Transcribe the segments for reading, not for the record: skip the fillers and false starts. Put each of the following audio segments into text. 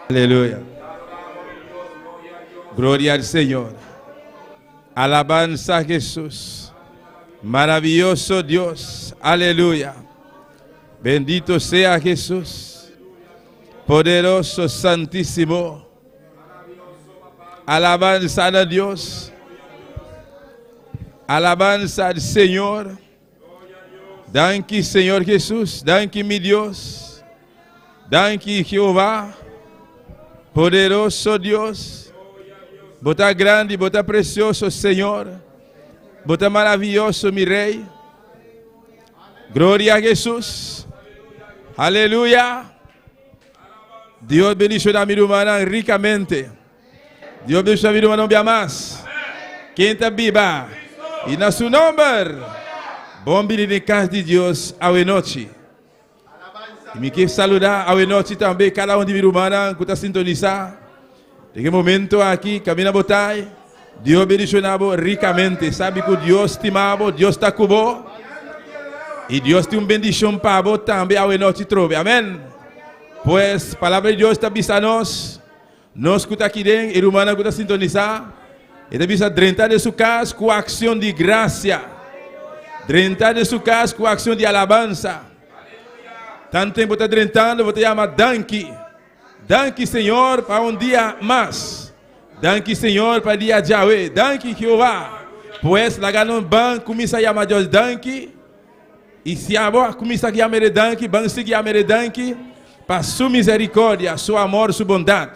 Aleluya. Gloria al Señor. Alabanza a Jesús. Maravilloso Dios. Aleluya. Bendito sea Jesús. Poderoso, santísimo. Alabanza a Dios. Alabanza al Señor. Danke, Señor Jesús. Danke, mi Dios. Danke, Jehová. Poderoso Dios. Bota grande, bota precioso, Senhor. Bota maravilhoso, mi Rei. Glória a Jesus. Aleluia. Deus bendiga a minha irmã ricamente. Deus bendiga a minha irmã bem mais. Quem está viva? E na seu nome. Bom dia de casa de Deus ao noite. E me quero saludar ao noite também cada de minha irmã que está sintonizado. Naquele momento aqui, caminha botai, Deus bendicionava ricamente. Sabe que Deus estimava, Deus está com você. E Deus tem uma bendição para você também ao noite trove. Amém. Pois a palavra de Deus está bisa nós. Nós que está aqui dentro, e humana que está sintonizar. E está bisa drentar de sua casa com a ação de graça. Drentar de sua casa com a ação de alabança. Tanto tempo está drentando, você chama Danke. Danke, Senhor, para dia mais. Danke, Senhor, para dia de Yahweh. Danke, Jeová. Pois, lá no banco, começa a chamar Deus Danke. E se a boa começa a chamar Danke, vamos seguir a chamar Danke. Para sua misericórdia, seu amor, sua bondade.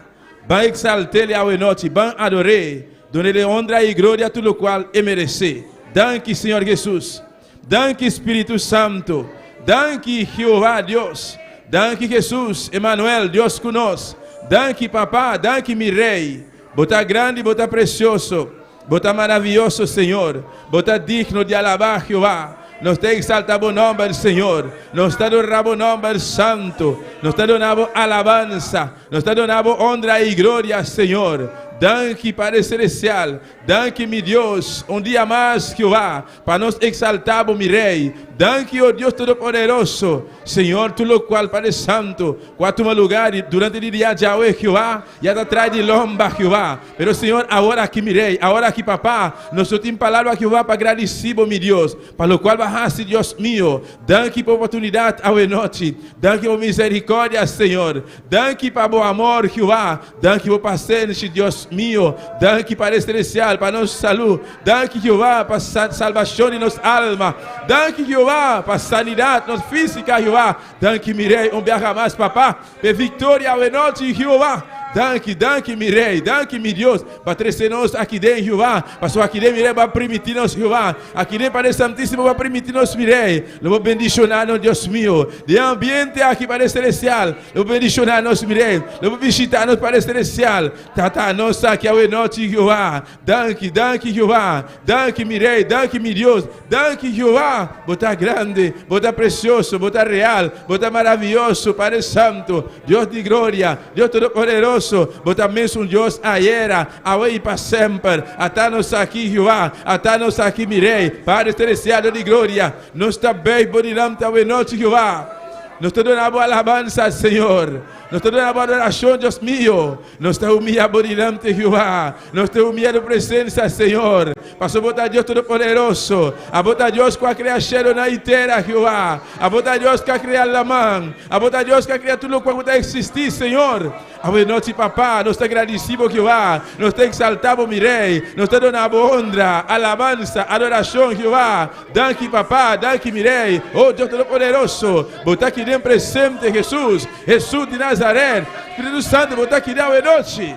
Vamos exaltar-lhe ao noite, vamos adorar. Dona-lhe honra e glória, tudo o qual é merecer. Danke, Senhor Jesus. Danke, Espírito Santo. Danke, Jeová, Deus. Danke, Jesus, Emmanuel, Deus conosco. Danke, Papá, danke, meu Rei. Bota grande, bota precioso. Bota maravilhoso, Senhor. Bota digno de alabar, Jeová. Nós te exaltamos o nome do Senhor. Nós te adoramos o nome do Santo. Nós te adoramos alabança. Nós te adoramos honra e glória, Senhor. Danke, Padre Celestial. Danke, meu Deus. Dia mais, Jeová, para nós exaltarmos, meu Rei. Danke, oh Deus Todo-Poderoso. Senhor, tu lo qual, Padre Santo, quatro lugar durante o dia de Yahweh, Jeová, e atrás de lomba, Jeová. Pero, Senhor, agora aqui, meu Rei, agora aqui, Papá, nós temos palavra, Jeová, para agradecer, meu Deus, para o qual bajaste, Deus meu. Danke por oportunidade ao noite. Danke por misericórdia, Senhor. Danke para o amor, Jeová. Danke por paciência, Deus meu. Danke para celestial, para nossa saúde. Danke, Jeová, para salvação de nossa alma. Danke, Jeová, para sanidade nossa física, Jeová. Danke, meu Rei, viaja mais, Papá. Por vitória ao noite, Jeová. Danke, danke, meu Rei, danke, meu Deus, para trazer-nos aqui dentro, Jeová, para aqui dentro, meu Rei, para permitir-nos, Jeová, aqui dentro, Padre Santíssimo, para permitir-nos, meu Rei, vou bendicionar-nos, Deus meu, de ambiente aqui, Padre Celestial, vou bendicionar-nos, meu Rei, vou visitar-nos, Padre Celestial, tata nós aqui ao noite, Jeová, danke, danke, Jeová, danke, meu Rei, danke, meu Deus, danke, Jeová, bota grande, bota precioso, bota real, bota maravilhoso, Padre Santo, Deus de glória, Deus Todo-Poderoso. Bota mesmo Deus ayer, hoje e para sempre. Até-nos aqui, Jeová. Até-nos aqui, meu Rei. Padre Celestial de glória. Nós também podemos ter noite, Jeová. Nós te damos alabança, Senhor. Nós te damos adoração, Deus meu. Nós te humilhamos diante, Jeová. Nós te humilhamos presença, Senhor. Passou a botar Deus Todo-Poderoso. A botar Deus que a criação na inteira, Jeová. A botar Deus que a criar a mão. A botar Deus que a criar tudo o que existir, Senhor. A noite, Papá, nós te agradecemos, Jeová. Nós te exaltamos, meu Rei. Nós te damos honra, alabança, adoração, Jeová. Danke, Papá, danke, meu Rei. Oh, Deus Todo-Poderoso. Botar aqui dentro presente, Jesus. Jesus de Nazaré. Espírito Santo, botar aqui dentro a noite.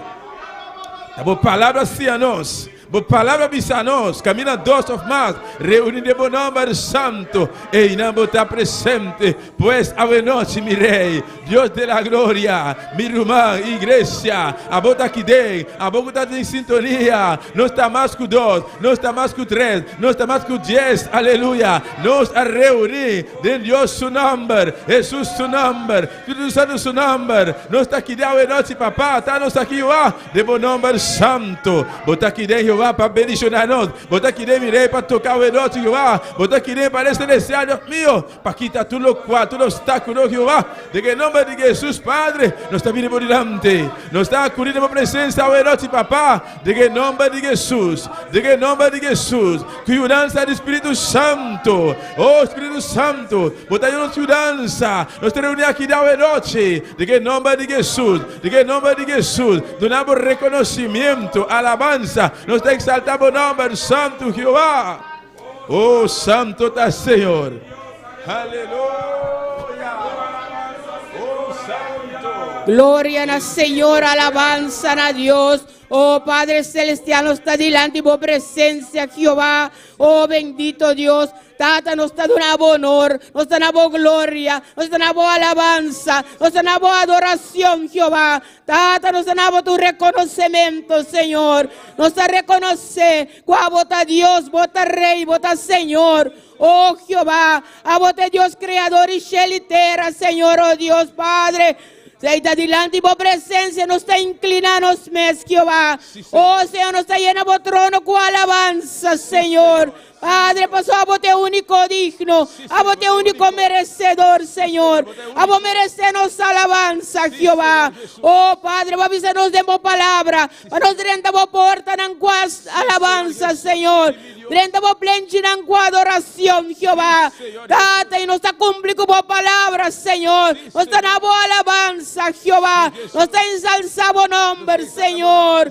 A boa palavra assim a nós. Boa palavra bisa nós. Camina dois of mais. Reunindo o nome do Santo. E não botar presente. Pois a noite, meu Rei. Deus de la glória. Minha irmã, igreja. A botar aqui dentro. A botar está em sintonia. Não está mais com dois. Não está mais com três. Não está mais com 10. Aleluia. Nós a reunir. De Deus seu nome. Jesus seu nome. Espírito Santo seu nome. Nós está aqui dentro a noite, Papá. Está nós aqui, ó. De bom nome do Santo. Botar aqui dentro, Jeová, para bendicionar-nos. Bota aqui dentro, mirei, para tocar o noite, Jeová. Bota aqui dentro, para celestial, Deus meu. Para quitar tudo o quadro, todo obstáculo, Jeová. De que nome de Jesus, Padre, nós está vindo por diante. Nós está acudindo por presença, o noite, papá. De que nome de Jesus. De que nome de Jesus. Cuidança do Espírito Santo. Oh, Espírito Santo. Bota aí uma cuidança. Nós te reunimos aqui da noite. De que nome de Jesus. De que nome de Jesus. Donamos reconhecimento, alabanza. Nós te exaltamos o nome Santo, Jeová. Oh, Santo está, Senhor. Aleluya. Oh, Santo. Gloria al Señor, alabanza a Dios. Oh Padre Celestial, nos está delante de tu presencia, Jehová. Oh bendito Dios. Tata, nos está dando honor, nos está dando gloria, nos está dando alabanza, nos está dando adoración, Jehová. Tata, nos está dando tu reconocimiento, Señor. Nos está reconocer cuál vota Dios, vota Rey, vota Señor. Oh Jehová, a vota Dios Creador y cielo y tierra, Señor, oh Dios Padre. Se está delante de tu presencia, nos está inclinando los mes, Jehová. Oh Señor, nos está lleno de trono con alabanza, Señor. Padre, pasó a vos único digno, a vos único merecedor, Señor. A vos merecernos alabanza, Jehová. Oh Padre, vos avisarnos de vos palabra, para nos rendamos porta en alabanza, Señor. Rendamos plenchi en adoración, Jehová. Date y nos está cumpliendo vos palabra, Señor. Nos está dando alabanza, Jehová. Nos está ensalzando nombre, Señor.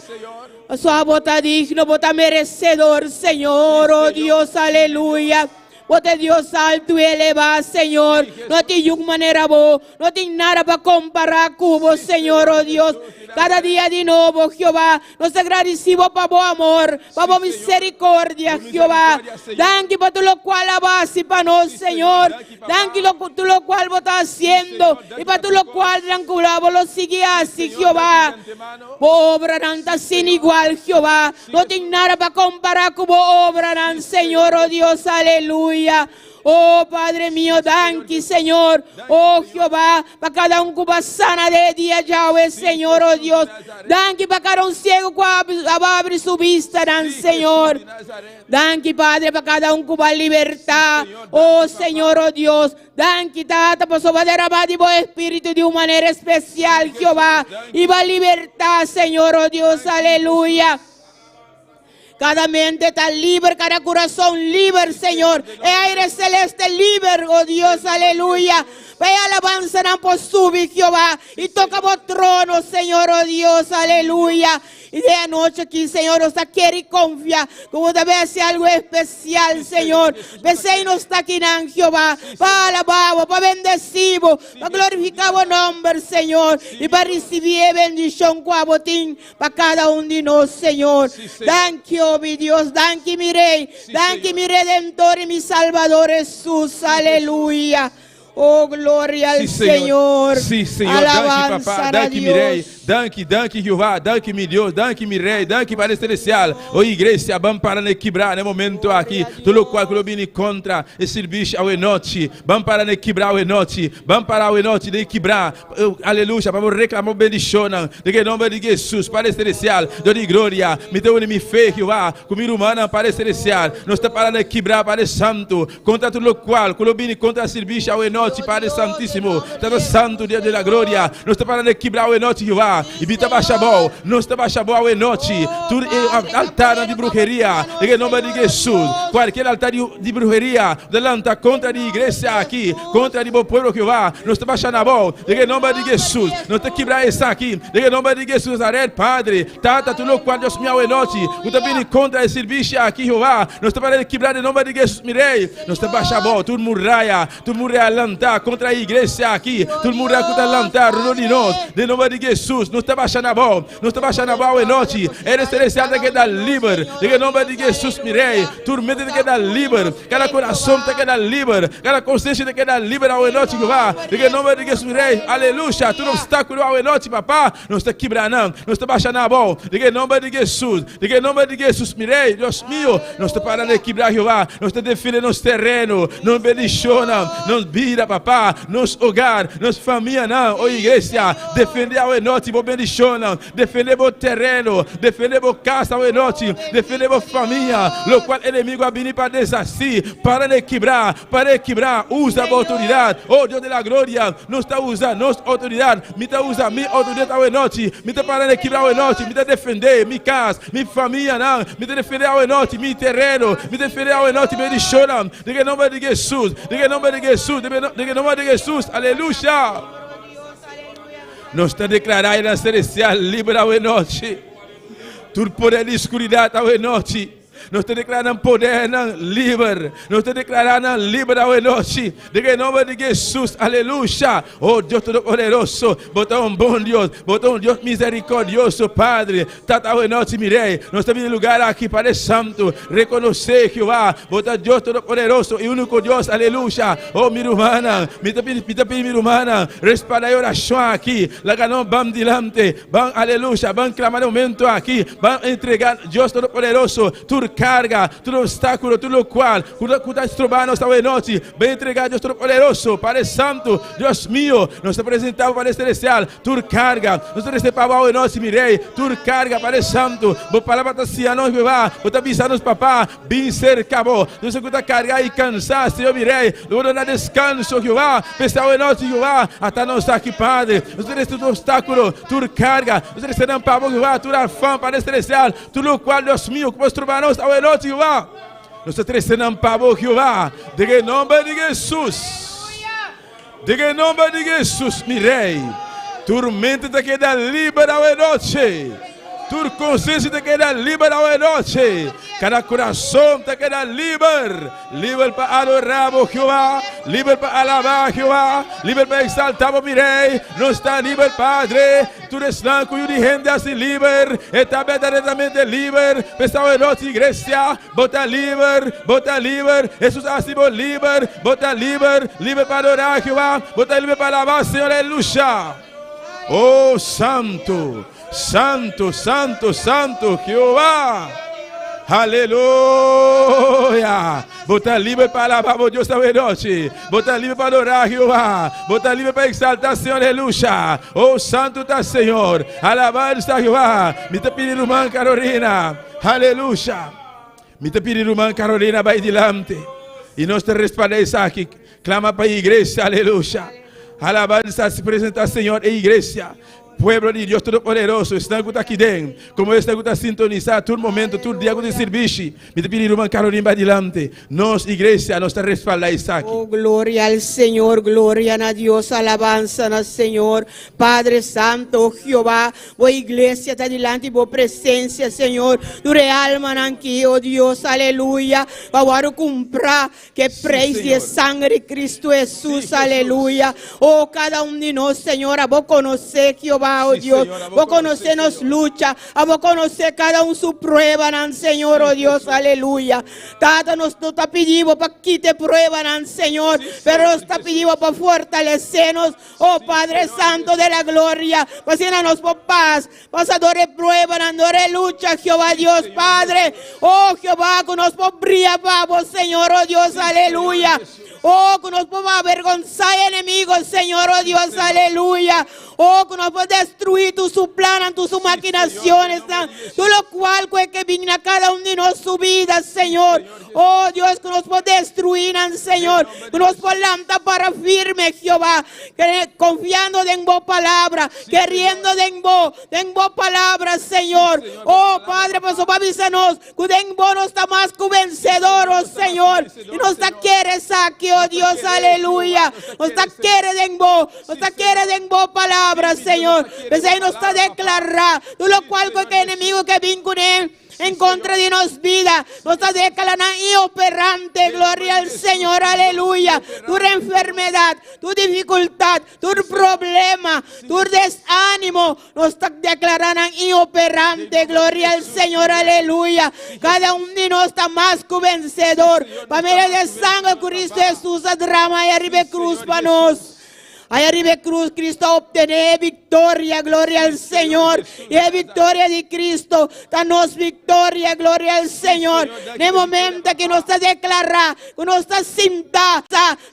Sua bota digno, bota merecedor, Señor, oh Dios, aleluya. Bota Dios alto y elevado, Señor. No te de manera vos, no tienes nada para comparar con vos, Señor, oh Dios. Cada día de nuevo, Jehová, nos agradecemos para vos amor, para vos misericordia, Jehová. Danke para todo lo cual alabaste para nosotros, Señor. Danke por todo lo cual vos estás haciendo y para todo lo cual tranquilamos lo sigue así, Jehová. Obra nanta sin igual, Jehová. No tienes nada para comparar con vos, obra, Señor, oh Dios, aleluya. Oh Padre mío, danke, Señor. Oh Jehová, para cada un que va sana de día, Yahweh, Señor, oh Dios. Danke para cada un ciego que va a abrir su vista, Señor. Danke, Padre, para cada un que va a libertad. Oh Señor, oh Dios. Danke, Tata, por sobre derramar de vos espíritu de una manera especial, Jehová. Y va a libertad, Señor, oh Dios, aleluya. Cada mente está libre, cada corazón libre, Señor. El aire celeste libre, oh Dios, aleluya. Vaya alabanza por subir, Jehová. Y toca vos trono, Señor, oh Dios, aleluya. Y de anoche aquí, Señor, nos quiere y confía. Como debe hacer algo especial, Señor. Besé y nos está aquí, Jehová. Para alabar, para bendecir, para glorificar tu nombre, Señor. Y para recibir bendición para cada uno de nosotros, Señor. Danke, oh mi Dios. Danke, mi Rey. Danke, mi Redentor y mi Salvador Jesús. Aleluya. Oh, gloria al Señor. Sí, Señor. Danke, papá. Danke, mi Rey. Danke, Jehová. Danke, mi Deus. Danke, mi Rei. Danke, Padre Celestial. Oh, igreja, vamos para de quebrar no momento aqui. Tudo o qual eu vim contra esse bicho ao enote. Vamos para de quebrar o enote. Vamos para o enote de quebrar. Aleluia. Vamos reclamar bendição. De nome de Jesus, Padre Celestial. Deus de glória. Me deu em fé, Jehová. Comigo humana, Padre Celestial. Nós está para de quebrar, Padre Santo. Contra tudo o qual eu vim contra esse bicho ao enote, Padre Santíssimo. Todo Santo, Deus da glória. Nós está para de quebrar o enote, Jehová. E vita baixabol, não está baixabol e noite, tudo altar de bruxeria, em nome de Jesus, qualquer altar de bruxeria, delante contra a igreja aqui, contra o povo que vai, não está baixando a bola, em nome de Jesus, não está quebrar essa aqui, em nome de Jesus, Padre, tata tudo qual Deus me e noite, não está vindo contra esse bicho aqui, Jeová, não está para quebrar em nome de Jesus, mirei, não está baixando a bola, tudo murraia lantar contra a igreja aqui, tudo murraia contra a lantar, de nós, em nome de Jesus. Não está baixando a bola, não está baixando a bola e noite. Ele celestial tem que dar livre. Em nome de Jesus, mirei. Turmenta tem que dar livre. Cada coração tem que dar livre. Cada consciência tem que dar livre ao noite que vai. Em nome de Jesus, mirei. Aleluia. Todo obstáculo ao noite, papá. Não está quebrando, não está baixando a bola. Em nome de Jesus. Em nome de Jesus, mirei. Deus meu, não está parando de quebrar, Jeová. Não está defendendo nos terrenos. Não bendicionam. Não vira, papá. Nos hogar. Nos família, não. Ô igreja, defender ao noite. por bendición, defender por terreno, defender por casa hoje noite, defender por família, lo qual inimigo a venir para desastir, para quebrar, usa a autoridade, oh Deus da glória, não está usando nossa autoridade, me está usando minha autoridade hoje noite, me está para quebrar hoje noite, me está defender minha casa, minha família, não, me está defender hoje noite, meu terreno, me defender hoje noite, bendição, diga nome de Jesus, diga nome de Jesus, diga nome de Jesus, aleluia. Nós estamos declarando na celestial livre hoje noite, todo poder de escuridade hoje noite. Nós estamos declarando poder livre. Nós estamos declarando livre hoje noite. Diga em nome de Jesus, aleluia. Oh Deus Todo-Poderoso, bota bom Deus, bota Deus misericordioso, Padre. Tata hoje noite, mirei. Nós estamos em lugar aqui para santo, reconhecer Jeová, bota Deus Todo-Poderoso e único Deus, aleluia. Oh, minha irmã, minha irmã, respalda a oração aqui. Laga não, vamos dilante, vamos, aleluia, vamos clamar um momento aqui, vamos entregar Deus Todo-Poderoso, tudo carga, todo obstáculo, tudo o qual, cuida de trobar esta noite, bem entregar Deus Todo-Poderoso, Padre Santo, Deus mío, nos apresentamos para celestial, tudo carga, nos recebamos hoje noite, mirei, tudo carga, Padre Santo, boa palavra está se nós, bebá, boa avisar nos papá, bem cercado, nos escuta carga e cansar, Senhor, mirei, lugar de descanso, Jeová, pensar hoje noite, Jeová, até nós aqui, Padre, nos recebemos obstáculo, tudo carga, nos recebemos para Jeová, tudo afã, Padre celestial, tudo o qual, Deus mío, que posso trobar nós, hoje noite, Jeová, nós estamos para Jeová, diga em nome de Jesus, diga em nome de Jesus, mirei, turmenta te queda livre hoje noite, tua consciência te queda livre hoje noite, cada coração te queda livre, livre para adorar Jeová, livre para alabar Jeová, livre para exaltar mirei, não está livre, Padre, tu deslanco e o de gente assim livre, está verdadeiramente livre, pessoal hoje noite, igreja, bota livre, Jesus assim livre, bota livre para adorar Jeová, bota livre para alabar Senhor, aleluia, oh santo, santo, santo, santo, Jeová, aleluia, bota livre para alabar o Deus da noite, bota livre para adorar Jeová, bota livre para exaltar Senhor, aleluia, oh santo está Senhor, alabado está Jeová, me te pedindo irmã Carolina, aleluia, me te pedindo irmã Carolina, vai dilante, e nós te respaldamos aqui, clama para a igreja, aleluia, alabado está se apresentar Senhor, e igreja, pueblo de Deus Todo-Poderoso, estão aqui dentro, como estão a sintonizar todo momento, todo dia de serviço. Me te pedir, irmã Carolina, adelante. Nós, igreja, nos respaldamos aqui. Oh, gloria al Señor, gloria a Dios, alabanza al Señor, Padre Santo, Jehová, oh iglesia, te adelante, oh presencia, Señor, tu alma aquí, oh Dios, aleluya, para comprar que precio de sangre de Cristo Jesús, sí, aleluya, oh cada uno de nosotros, Señor, a vos conocer, Jehová, oh Dios, vos conocernos lucha, a vos conocer cada uno su prueba, Señor, oh Dios, aleluya. Tata nos está pidiendo para que te prueban, Señor, pero nos está pidiendo para fortalecernos, oh Padre Santo de la gloria, para llenarnos por paz, pasadores prueban, andores lucha, Jehová Dios, Padre, oh Jehová, que nos brilla para vos, Señor, oh Dios, aleluya. Oh, que nos pueda avergonzar enemigos, Señor, oh Dios, aleluya. Oh, que nos pueda destruir tus planes, tus maquinaciones, todo lo cual que viene a cada uno de nosotros su vida, Señor. Oh, Dios, que nos pueda destruir, Señor. Que nos pueda levantar para firme, Jehová. Confiando en vos palabra, queriendo en vos palabra, Señor. Oh, Padre, pues avísanos que en vos no está más que vencedor, oh Señor. Y nos quieres aquí, oh Dios, aleluya. Nos quiere en vos palabra, Señor. Pues ahí nos está declarando, todo lo cual que enemigo que vino con él en contra de nos vida, nos está declarando inoperante, gloria al Señor, aleluya. Tu enfermedad, tu dificultad, tu problema, tu desánimo, nos está declarando inoperante, gloria al Señor, aleluya. Cada uno de nosotros está más que vencedor. Familia de sangre, Cristo Jesús, a drama y arriba cruz para nos. Allá arriba cruz, Cristo obtener victoria. victoria, gloria al Señor. E a vitória de Cristo dá-nos vitória, glória ao Senhor. No momento que nós está declarar, que nós está sentar,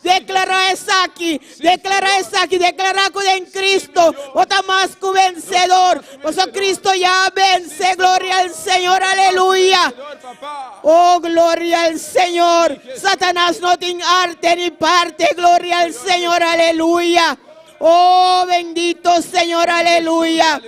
declarar isso aqui, declarar que em Cristo, bota mais que vencedor. Porque Cristo já vence, glória ao Senhor, aleluia. Oh, glória ao Senhor. Satanás não tem arte ni parte, glória ao Senhor, aleluia. Oh, bendito Senhor, aleluia.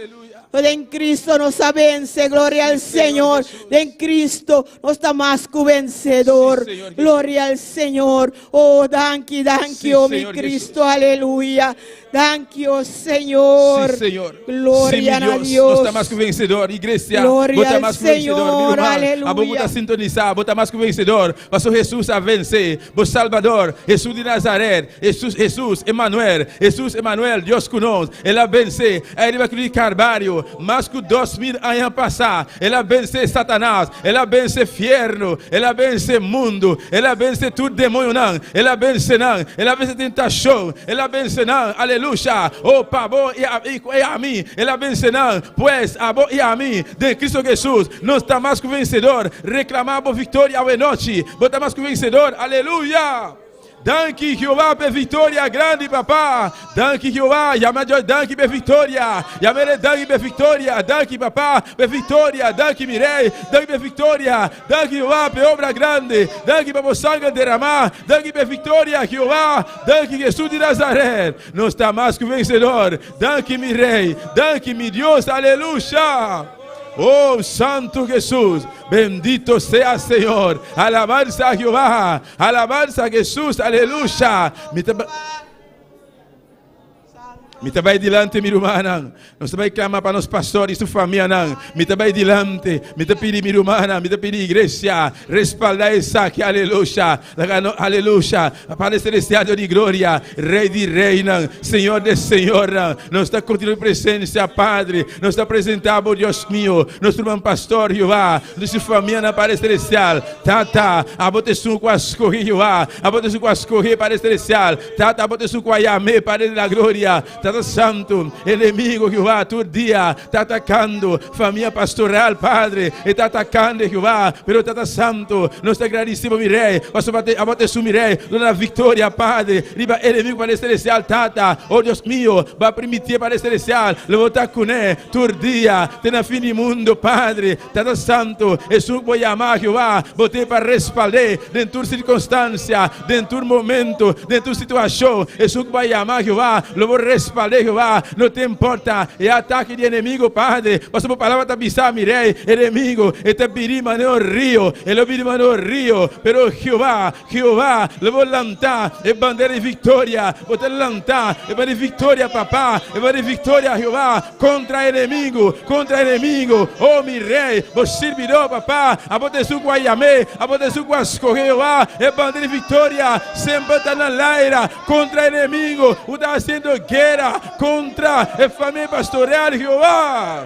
En Cristo nos vence, gloria al Señor. En Cristo nos está más que vencedor. Gloria al Señor. Oh, thank you, oh mi Cristo, aleluya. Thank you, Señor. Sí, Señor. Gloria sí, a Dios. Nos está más que vencedor. Iglesia, Gloria bota al más que vencedor. Señor, aleluya. Bota sintonizar, bota más que vencedor. Pastor Jesús a vencer. Por Salvador, Jesús de Nazaret. Jesús, Emmanuel. Dios conosco. Ele a vencer. Ele vai cruzar Carvalho. Mais que 2000 anos passar. Ele a vencer Satanás. Ele a vencer inferno. Ele a vencer mundo. Ele a vencer tudo demônio não. Ele a vencer não. Ele a vencer tentação. Ele a vencer não. Aleluia. Oh, pabo e a mim. Ele a vencer não. Pois, a bo e a mim. De Cristo Jesus. Não está mais que vencedor. Reclamamos vitória a noite. Bota mais que vencedor. Aleluia. Danke Jehová por vitória grande, papá. Danke Jehová, chama-te danke por vitória. Chama-te danke por vitória. Danke papá por vitória. Danke mirei, danke por vitória. Danke Jehová por obra grande. Danke por sangue derramar. Danke por vitória, Jehová. Danke Jesus de Nazaré. Não está mais que vencedor. Danke mi rei. Danke mi Deus. Aleluia. Oh, Santo Jesús, bendito sea Señor. Alabanza a Jehová, alabanza a Jesús, aleluya. Me trabalho dilante, minha irmã. Nós também clamamos para os pastores e sua família. Me trabalho dilante. Me pedir, minha irmã. Me pedir, igreja. Respaldar isso aqui. Aleluia. Aleluia. Pai celestial de glória. Rei de reina. Senhor de senhor. Nós está continuando presença, Padre. Nós está apresentando, Deus meu. Nosso irmão pastor, Jeová. Nossa família, Pai celestial. Tata. Aboteçu com as corridas, Jeová. Aboteçu com as corridas, Pai celestial. Tata. Aboteçu com a Yamé, Pai da glória. Tata Santo, inimigo Jeová, todo dia está atacando família pastoral, Padre, está atacando Jeová, pero Tata Santo, nós te agradecemos, mi rei, a bater mi rei, dona vitória, Padre, riba inimigo para celestial, Tata, oh Deus meu, vai permitir para celestial, levantar com ele, todo dia, tem na fim do mundo, Padre, Tata Santo, Jesus vai amar Jeová, botar para respaldar, dentro de circunstância, dentro do momento, dentro de situação, Jesus vai amar Jeová, lo vou respaldar, Jeová, não te importa, é ataque de inimigo, Padre, mas a palavra está pisando, mi rei, inimigo, está pirima no rio, ele pirima no rio, pero Jeová, le vou lançar, é bandeira de vitória, vou te lançar, é bandeira de vitória, papá, é bandeira de vitória, Jeová, contra inimigo, oh mi rei, vou servidor, papá, a bote su guaiamé, a bote su guascorre, Jeová, é bandeira de vitória, sempre está na laira, contra inimigo, o está sendo guerra, contra a família pastoral, Jeová.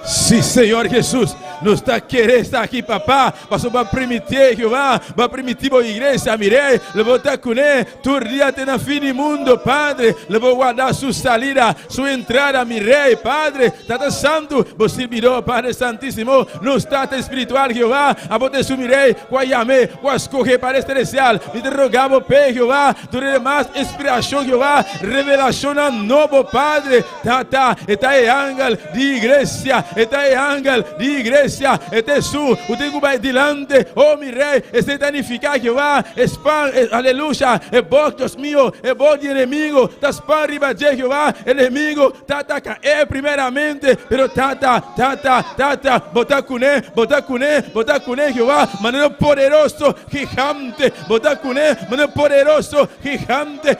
Sim, Senhor Jesus, nos está querendo estar aqui, papá, mas vai permitir, Jeová, vai permitir a igreja, mirei, le vou estar com ele, todo dia até na fim do mundo, Padre, le vou guardar sua saída, sua entrada, mirei, Padre, Tata Santo, você virou, Padre Santíssimo, no estado espiritual, Jeová, a bote su mirei, com a yame, com a escorrer, Padre Celestial, e te rogamos, Pai, Jeová, durante mais inspiração, Jeová, revelação novo, Padre, Tata, está aí, ángel de igreja, está aí, ángel de igreja, este su, o tengo vai dilante, oh mi rei, este danificar Jeová, espan, aleluia, é bom, Deus meu, é bom de inimigo, das pan riba de Jeová, inimigo, tata, é primeiramente, pero tata, botar com ele, Jeová, maneiro poderoso, gigante, botar com ele, maneiro poderoso, gigante,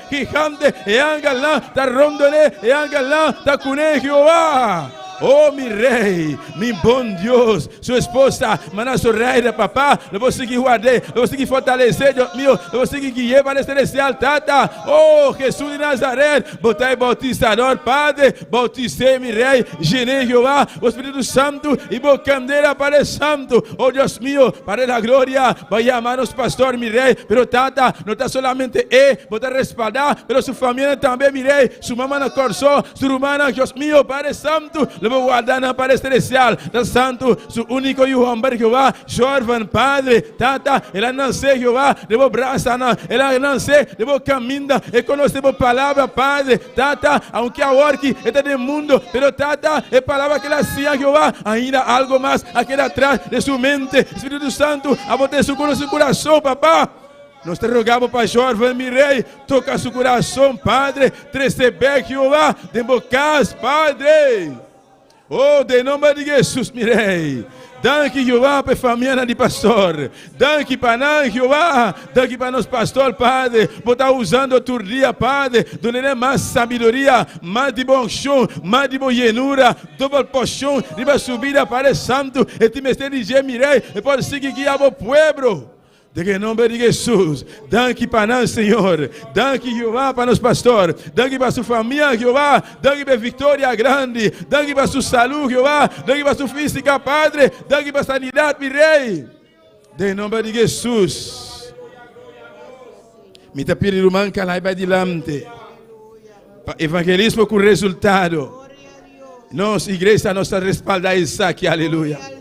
e ángel lá, tá rondone, e ángel lá, tá com ele, Jeová. Oh, mi rei, mi bom Deus. Sua esposa, mana sorraira, papá. Eu vou seguir guardar, eu vou seguir fortalecer, Deus meu. Eu vou seguir guiar para celestial, tata. Oh, Jesus de Nazaré. Botai bautizador, Padre. Bautizei, mi rei. Genei, Jeová. O Espírito Santo. E bocandeira para el Santo. Oh, Deus meu, para a glória. Vai amar os pastores, mi rei. Pero tata, não está solamente botar respaldar, pero su família também, mi rei. Su mamá na corso, su rumana, Deus meu, Padre Santo. Levo guardar na Padre Celestial, da Santo, su único hijo, hombre, Jehová, Jorvan, Padre, tata, ela nasce, Jehová, levo braça, ela nasce, levo caminha, e conhecemos palavra, Padre, tata, aunque a orque está no mundo, pero tata, é palavra que ela hacía, Jehová, ainda algo mais, aquele atrás de sua mente, Espírito Santo, a botar su coração, papá. Nós te rogamos para Jorvan, mi rei, toca seu coração, Padre, receber, Jehová, de bocas, Padre. Oh, de nome de Jesus, mi rei. Danke, Jehová, para a família de pastor. Danke para nós, Jehová. Danke para nosso pastor, Padre. Por estar usando o teu dia, Padre. Donde mais sabedoria, mais de bom chão, mais de boa llenura, double porção, de subida para o Santo. E te mestre de Gemirei, e pode seguir guiar o povo. De nome de Jesus, danke para nós, Senhor. Danke, Jeová, para nosso pastor. Danke para sua família, Jeová. Danke para a vitória grande. Danke para sua saúde, Jeová. Danke para sua física, Padre. Danke para a sanidade, meu rei. De nome de Jesus. Me está pedindo manca lá para adiante. Evangelismo com resultado. Nossa igreja nos respalda isso aqui, aleluia.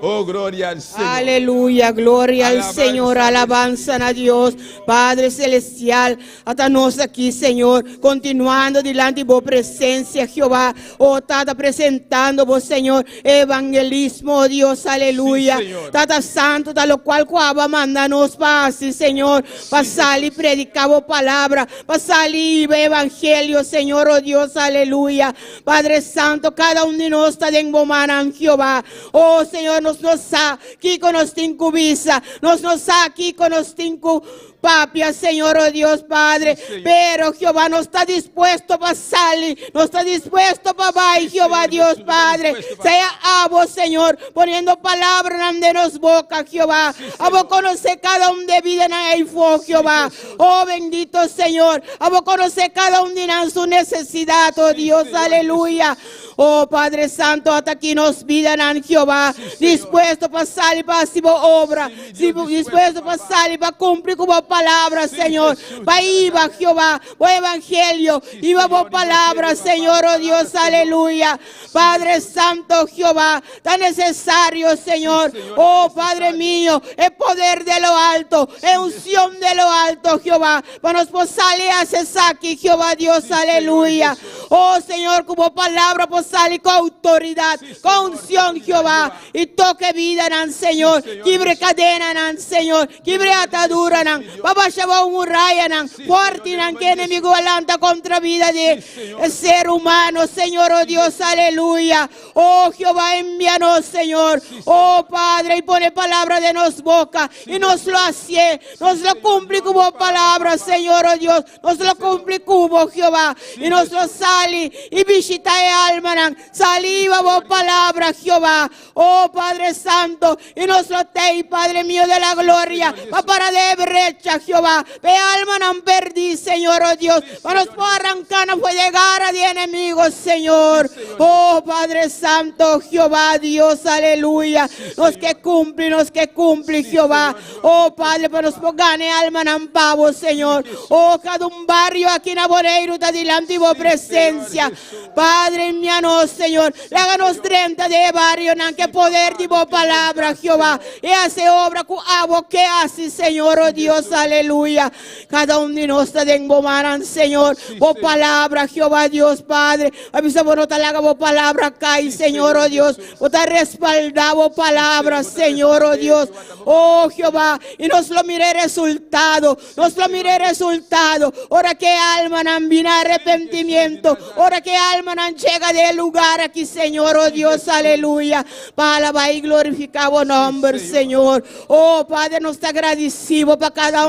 Oh, gloria al Señor. Aleluya, gloria al Señor, alabanza a Dios, Padre Celestial, hasta nos aquí, Señor, continuando delante de vos presencia, Jehová, oh, Tata, presentando vos, Señor, evangelismo, oh Dios, aleluya, sí, Tata Santo, tal lo cual cuaba mandanos para así, Señor, para salir y predicar vos palabra, para salir evangelio, Señor, oh Dios, aleluya, Padre Santo, cada uno de nosotros está en Bomanan, Jehová, oh Señor, nos aquí con los cinco visa, nos aquí con los cinco papia, Señor, oh Dios, Padre, sí, pero Jehová no está dispuesto para salir, no está dispuesto para bailar, Jehová, Dios, Padre, sea a vos, Señor, poniendo palabras en nos boca, Jehová, sí, a vos conocer cada uno de vida en el fuego, Jehová, sí, oh bendito Señor, a vos conocer cada uno de su necesidad, oh Dios, sí, aleluya. Oh Padre Santo, hasta aquí nos vidan, Jehová, sí, dispuesto para salir para su obra, sí, dispuesto para salir para cumplir como palabra, sí, Señor, Jesús, para ir, Jehová, o evangelio, iba por palabra, Señor, oh Dios, aleluya. Padre Santo, Jehová, tan necesario, Señor, sí, Señor, oh Padre mío, el poder de lo alto, la unción de lo alto, Jehová, para nos salir a aquí, Jehová, Dios, sí, aleluya. Señor, oh Señor, como palabra, pues salir con autoridad, sí, con unción, Jehová, y toque vida, Señor, quiebre cadena, Señor, quiebre atadura, papá, lleva un raya, fuerte, que enemigo alanta contra vida de ser humano, Señor, oh Dios, aleluya. Oh Jehová, envíanos, Señor, oh Padre, y pone palabra de nos boca, y nos lo hace, nos lo cumple como palabra, Señor, oh Dios, nos lo cumple como Jehová, y nos lo sale, y visita el alma, saliva vos palabra, Jehová, oh Padre Santo, y nos lo te, Padre mío de la gloria, para de brecha, Jehová, ve alma no perdí, Señor, oh Dios, para nos pueda arrancar, no puede llegar a de enemigos, Señor, oh Padre Santo, Jehová, Dios, aleluya, los que cumple, Jehová, oh Padre, para nos gane alma no pavo, Señor, oh cada un barrio aquí en Aboreiro, está delante de vos presencia, Padre mío, Señor, háganos 30 de barrio, que poder de vos palabra, Jehová, y hace obra con agua que hace, Señor, oh Dios, aleluya. Cada uno de nosotros en Bomaran, Señor, vos palabra, Jehová, Dios, Padre, avisa vos no te haga vos palabra acá, Señor, oh Dios, vos te respalda vos palabra, Señor, oh Dios, oh Jehová, y nos lo mire resultado, ahora que alma no viene arrepentimiento, ahora que alma alma no llega del lugar aquí, Señor, oh Dios, aleluya. Para alabar y glorificar o nombre, Señor. Oh, Padre, nos está agradecido para cada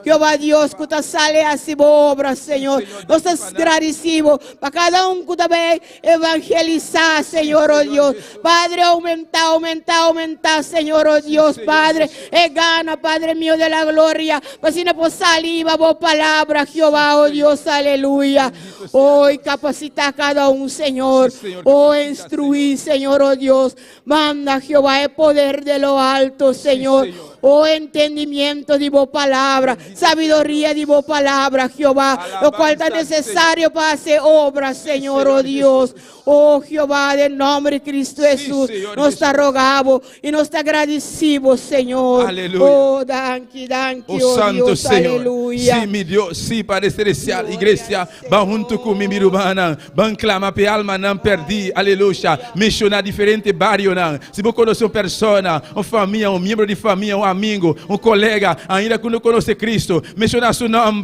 Jehová Dios, que te sale así obra, Señor. Nos está agradecido para cada que también evangelizar, Señor, oh Dios. Padre, aumenta, Señor, oh Dios, Padre. Gana, Padre mío de la gloria. Pues si no por saliva, por palabra, Jehová, oh Dios, aleluya. Hoy capacita a cada Señor. Oh, instruir, Señor, oh Dios. Manda, Jehová, el poder de lo alto, Señor. Oh, entendimiento de vos palabra, sabiduría de vos palabra, Jehová, lo cual está necesario para hacer obras, Señor, oh Dios. Oh, Jehová, del nombre de Cristo Jesús, nos está rogado y nos está agradecido, Señor. Aleluya. Oh, danke, Oh, santo Dios, Senhor, aleluia. sim, meu Deus, sim, Padre Celestial, igreja, vão junto comigo, irmã, vão clamar para alma não perdi, aleluia, mencionar diferente barrio, não. Se você conhece uma pessoa, uma família, um membro de família, um amigo, um colega, ainda que não conhece Cristo, mencionar seu nome,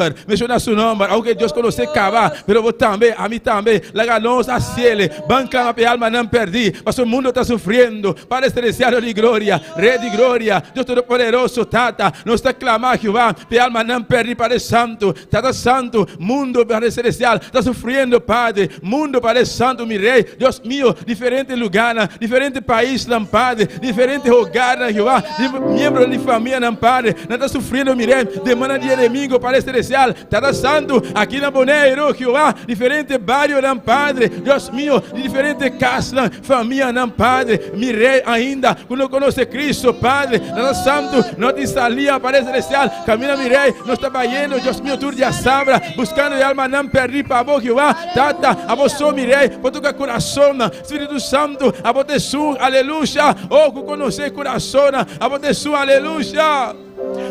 alguém Deus conhece acabar, mas eu também, a mim também, larga nós a cielo, vão clamar para alma não perdi, mas o mundo está sofrendo, Padre Celestial de glória, Rei de glória, Deus Todo-Poderoso, Tata, nos está clamando, Jehová, para alma não perdi, Padre Santo, Tata Santo, mundo, Padre Celestial, está sofrendo, Padre, mundo, Padre Santo, meu Rei, Deus meu, diferente lugar, diferente país, não, Padre, diferente lugar, Jehová, membro de família, não, Padre, não está sofrendo, meu Rei, de manhã de domingo, Padre Celestial, Tata Santo, aqui na Boneiro, Jehová, diferente barrio, não, Padre, Deus meu, de diferente casa, família, não, Padre, meu Rei, ainda, quando conhece Cristo, Padre, Tata Santo, não te salia, Padre Celestial, caminha, meu Rei, nós estamos indo, Deus meu, tudo de sabra, buscando de alma não perder para vós, Jehová, Tata, a vós, meu Rei, para tocar coração, Espírito Santo, a vós Jesus, aleluia, oh, que conhecer coração, a vós Jesus, aleluia.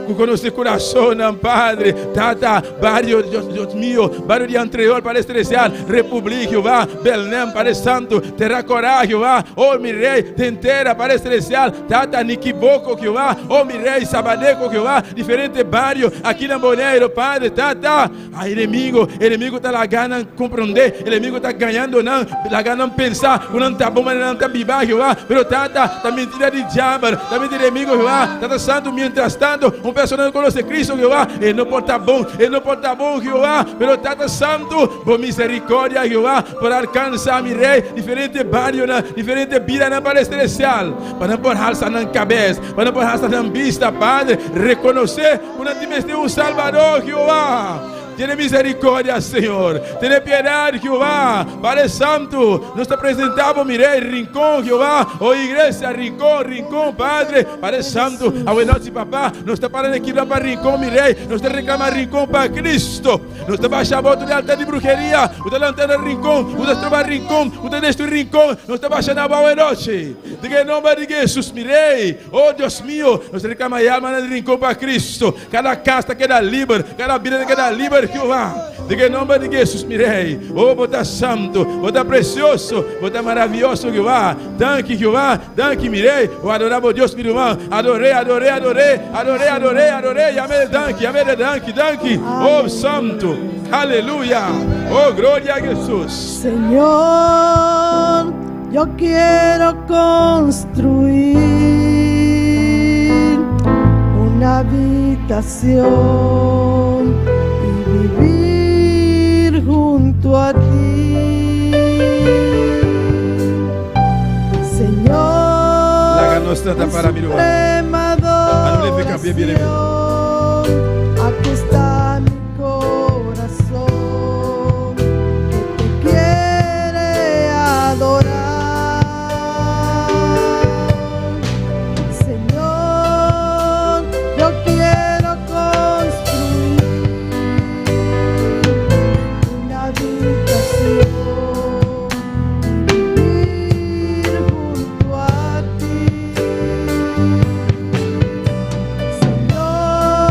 Que conhece coração, Padre, Tata, barrio, Deus meu, barrio de anterior, Padre Celestial, República, Jehová, Belém, Padre Santo, terá coragem, Jehová, oh, meu Rei, tentera, Padre Celestial, Tata, Niquiboco, Jehová, oh, meu Rei, Sabadeco, Jehová, diferente barrio, aqui na Boneiro, Padre, Tata, inimigo está lá ganhando compreender, inimigo está ganhando, não, lá ganhando pensar, não está bom, mas não está bibar, Jehová, pero Tata, está mentira de diabo, está mentira de inimigo, Jehová, Tata Santo, mientras tanto, personagem que conhece Cristo, Jehová, ele não pode estar bom, Jehová, pero Tata Santo, por misericórdia, Jehová, por alcançar, meu Rei, diferente barrio, diferente vida na Padre Celestial, para não pôr alça na cabeça, para não pôr alça na vista, Padre, reconhecer que não tiveste um Salvador, Jehová. Tiene misericórdia, Senhor. Tiene piedade, Jehová. Padre Santo, nos apresentamos, mirei, rincón, Jehová. Oh, igreja, rincón, Padre. Padre Santo, a buena noite, papá. Nos está parando aqui para rincón, mirei. Nos está reclamando rincón para Cristo. Nos está baixando a de altar de brujeria. Usted lanterna rincón. Usted trova rincón. Usted destruye rincón. Nos está baixando a buena noite. Diga em nome de Jesus, mirei. Oh, Deus mío. Nos reclama a alma de rincón para Cristo. Cada casta queda livre. Cada vida queda livre. Jehová, diga em nome de Jesus, mirei, oh, bota santo, bota precioso, bota maravilhoso, Jehová, danke, Jehová, danke, mirei, oh, adorável Deus, meu irmão, adorei, amém, danke, oh, santo, aleluia, oh, glória a Jesus. Señor, yo quiero construir una habitación y vivir junto a ti, Señor. La nostra para mi suprema adoración. Aquí está mi corazón que te quiere adorar, Señor. Yo quiero construir una habitación y vivir junto a ti, Señor.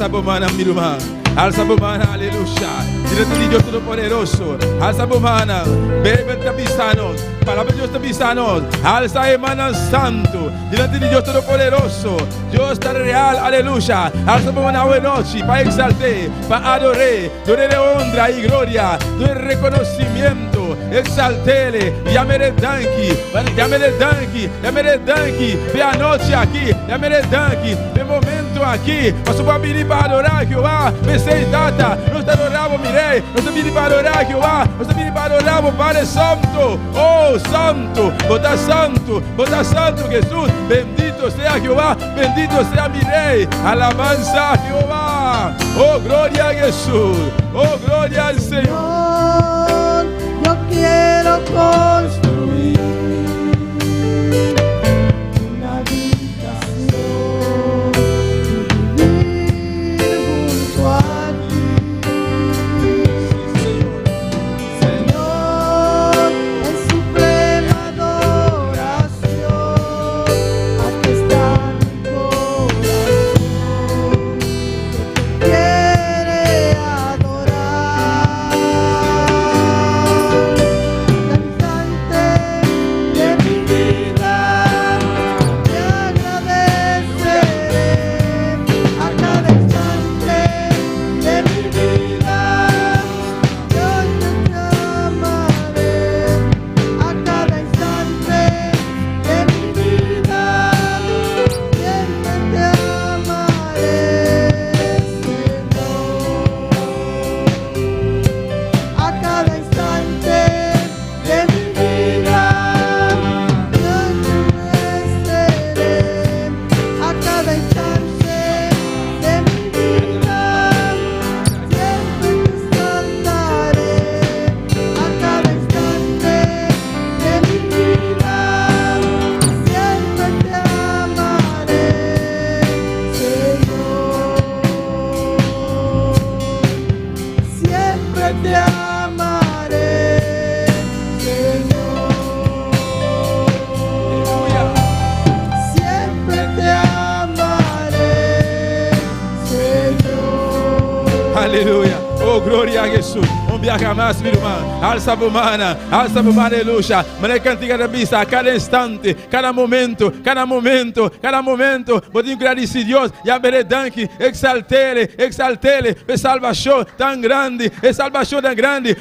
Alza tu mano, mi hermano. Alza tu mano, aleluya. Delante de Dios Todopoderoso. Alza tu mano. Bebe tapizanos. Palabra de Dios tapizanos. Alza hermano santo. Delante de Dios Todopoderoso. Dios está real, aleluya. Alza tu mano hoy noche para exaltar, para adorar. Doy honra y gloria. Doy reconocimiento. Exaltele. Llámele danki. Llámele danki. Llámele danki. Ve anoche aquí. Llámele danki. Ve momento aquí. Mas para venir para adorar Jehová. Data, nós te adoramos, mirei, nós te pedimos para adorar Jehová, nós te pedimos para adorar o Padre Santo, oh Santo, bota Santo Jesus, bendito sea Jehová, bendito sea mi Rey, alabanza a Jehová, oh gloria a Jesús, oh gloria al Señor. Yo quiero construir una habitación y vivir junto a ti, Señor, en suprema adoración. Aquí está mi corazón que te quiere adorar. Cantante de mi vida, te agradeceré a cada instante de mi vida. Yo te amaré a cada instante de mi vida. Siempre te amaré, Señor. A cada instante de mi vida, yo te agradeceré. A cada instante de mi vida, siempre te exaltaré. A cada instante de mi vida, siempre te amaré, Señor. Siempre te amaré, Señor. Siempre te amaré, Señor. Aleluya. Oh, gloria a Jesús. Un viaje más, mi hermano. Alza tu mano, aleluya. Mané cantiga de vista, cada instante, cada momento. Podemos agradecer a Dios. Ya veré danki, exaltele. Per salvación tan grande,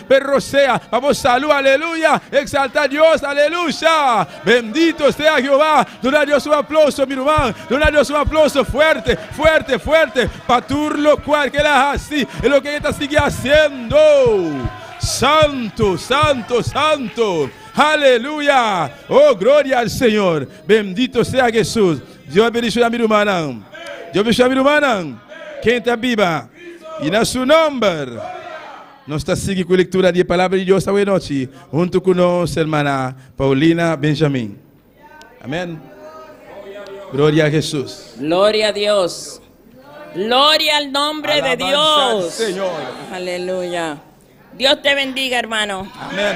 per rocea, vamos salud, aleluya. Exalta a Dios, aleluya. Bendito sea Jehová. Dona a Dios un aplauso, mi hermano. Dona a Dios un aplauso fuerte. Para tú lo cual que la así, es lo que ella sigue haciendo. Santo. Aleluya. Oh, gloria al Señor. Bendito sea Jesús. Dios bendiga a mi hermana. Quem está viva? E na seu nome. Nós estamos seguindo com a leitura da palavra de Deus esta noite, junto com nossa irmã Paulina Benjamin. Amém. Glória a Jesus. Gloria a Dios. Gloria al nombre de Alabanza al Dios. Señor. Aleluya. Dios te bendiga, hermano. Amén.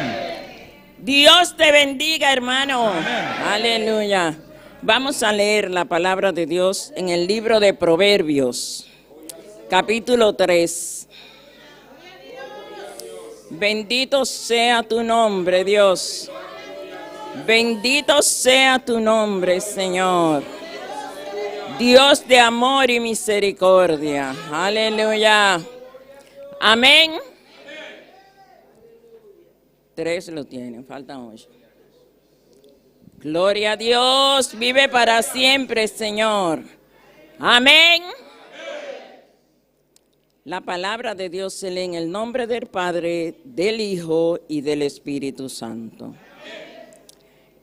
Dios te bendiga, hermano. Amén. Aleluya. Vamos a leer la palabra de Dios en el libro de Proverbios, capítulo 3. Bendito sea tu nombre, Dios. Bendito sea tu nombre, Señor. Dios de amor y misericordia. Aleluya. Amén. 3 lo tienen, faltan 8. Gloria a Dios, vive para siempre, Señor. Amén. La palabra de Dios se lee en el nombre del Padre, del Hijo y del Espíritu Santo.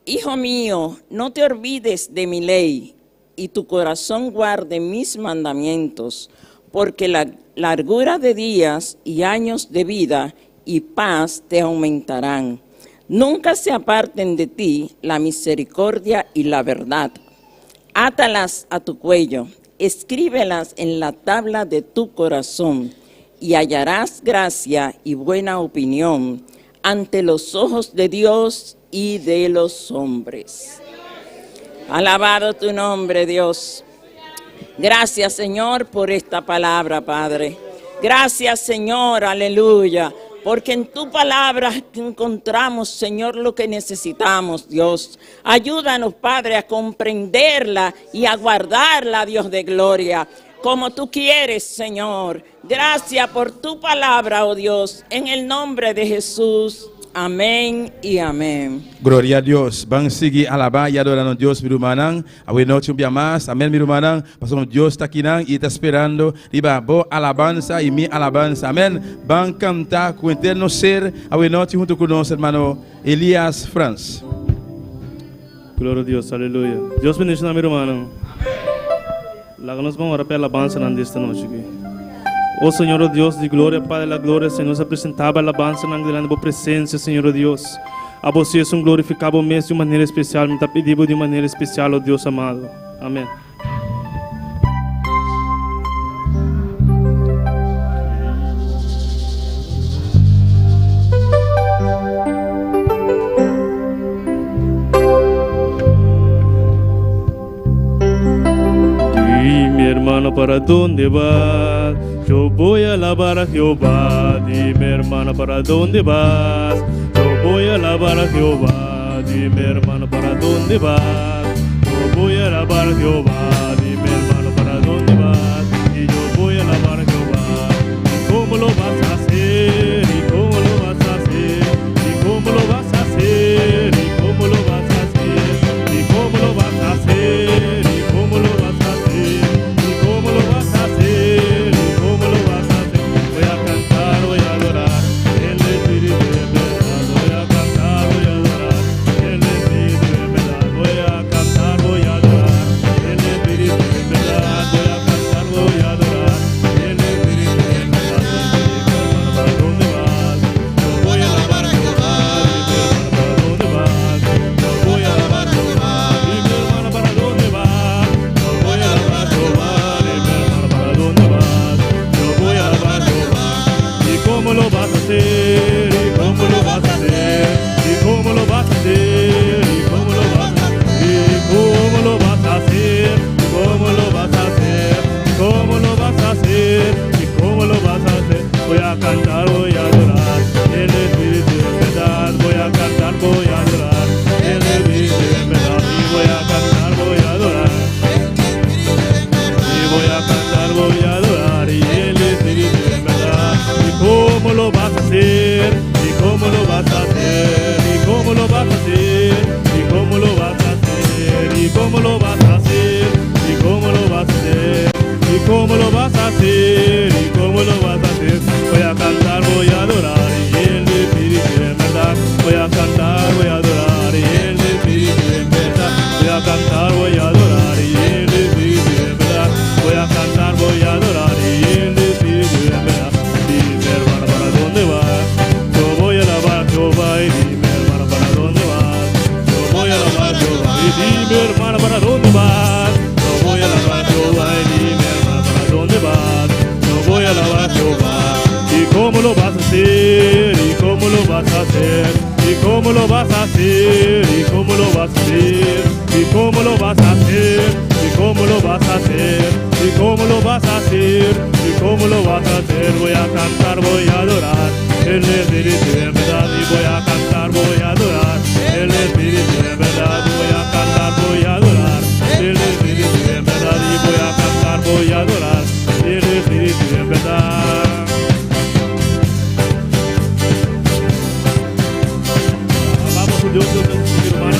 Hijo mío, no te olvides de mi ley, y tu corazón guarde mis mandamientos, porque la largura de días y años de vida y paz te aumentarán. Nunca se aparten de ti la misericordia y la verdad. Átalas a tu cuello, escríbelas en la tabla de tu corazón, y hallarás gracia y buena opinión ante los ojos de Dios y de los hombres. Alabado tu nombre, Dios. Gracias, Señor, por esta palabra, Padre. Gracias, Señor, aleluya. Porque en tu palabra encontramos, Señor, lo que necesitamos, Dios. Ayúdanos, Padre, a comprenderla y a guardarla, Dios de gloria, como tú quieres, Señor. Gracias por tu palabra, oh Dios, en el nombre de Jesús. Amén y amén. Glória a Deus. Vamos seguir alabar e adorando a Deus, meu irmão. Hoje noite um dia mais. Amém, meu irmão. Pastor Deus está aqui e está esperando. Riba, boa alabança e minha alabança. Amém. Vamos cantar com o eterno ser. Hoje noite junto com o nosso irmão Elias Franz. Glória a Deus, aleluia. Deus bendiga, meu irmão. Lá que nós vamos orar pela alabança nesta noite aqui. Oh Senhor, oh Deus de glória, Pai da glória, Senhor, nos apresentava a alabança delante da tua presença, Senhor, oh Deus. A você é glorificado mesmo de maneira especial, me pedimos de maneira especial, oh Deus amado. Amém. Mi hermano, ¿para dónde vas? Yo voy a alabar a Jehová. Dime, hermano, ¿para dónde vas? Yo voy a alabar a Jehová. Dime, hermano, ¿para dónde vas? Yo voy a alabar a Jehová. Dime, hermano, ¿para dónde vas? Y yo voy a alabar a Jehová. ¿Y cómo lo vas a hacer? ¿Y cómo lo vas a hacer? ¿Y cómo lo vas a hacer? ¿Y cómo lo vas a hacer? ¿Y cómo lo vas a hacer? ¿Y cómo lo vas a hacer? ¿Y cómo lo vas a hacer? ¿Y cómo lo vas a hacer? Voy a cantar, voy a adorar el Espíritu de verdad. Voy a cantar, voy a adorar el Espíritu de verdad. Voy a cantar, voy a adorar el Espíritu de verdad. Voy a cantar, voy a adorar el Espíritu de verdad. Hermano, ¿para dónde vas? Yo voy a alabar a Jehová. ¿Para dónde vas? Yo voy a alabar a Jehová. Dime, hermano, ¿para dónde vas? Yo voy a alabar a Jehová. Dime, hermano, ¿para dónde vas? Yo voy a alabar a Jehová. ¿Y cómo lo vas a hacer? ¿Y cómo lo vas a hacer? ¿Y cómo lo vas a hacer? ¿Y cómo lo vas a hacer? ¿Y cómo lo vas a hacer? ¿Y cómo lo vas a hacer? ¿Y cómo lo vas a hacer? ¿Y cómo lo vas a hacer? Voy a cantar, voy a adorar el Espíritu de verdad. Voy a cantar, voy a adorar el Espíritu de verdad. Y voy a cantar, voy a adorar. Y voy a cantar, voy a adorar y el Espíritu de verdad. ¿Y cómo lo vas a hacer? ¿Y cómo lo vas a hacer? ¿Y cómo lo vas a hacer? ¿Y cómo lo vas a hacer? ¿Y cómo lo vas a hacer? ¿Y cómo lo vas a hacer? ¿Y cómo lo vas a hacer? ¿Y cómo lo vas a hacer? Voy a cantar, voy a adorar y el Espíritu de verdad. Voy a cantar, voy a adorar y el Espíritu de verdad. Voy a cantar, voy a adorar y el Espíritu de verdad. Voy a cantar, voy a adorar y el Espíritu de verdad. Dime, hermano, ¿para dónde vas? Yo voy a alabar a Jehová. Y dime, hermano, ¿para dónde vas? Yo voy a alabar a Jehová. Y dime, hermano, ¿para dónde vas? Yo voy a alabar a Jehová. Y dime, hermano, ¿para dónde vas? Yo voy a alabar a Jehová. ¿Y cómo lo vas a hacer? ¿Y cómo lo vas a hacer? ¿Y cómo lo vas a hacer? ¿Y cómo lo vas a hacer? ¿Y cómo lo vas a hacer? ¿Y cómo lo vas a hacer? ¿Y cómo lo vas a hacer? ¿Y cómo lo vas a hacer? Voy a cantar, voy a adorar el Espíritu de verdad. Y voy a cantar, voy a adorar el Espíritu de verdad. Voy a cantar, voy a adorar el Espíritu de verdad. Y voy a cantar, voy a adorar el Espíritu de verdad. Amamos a Dios, Dios es nuestro hermano.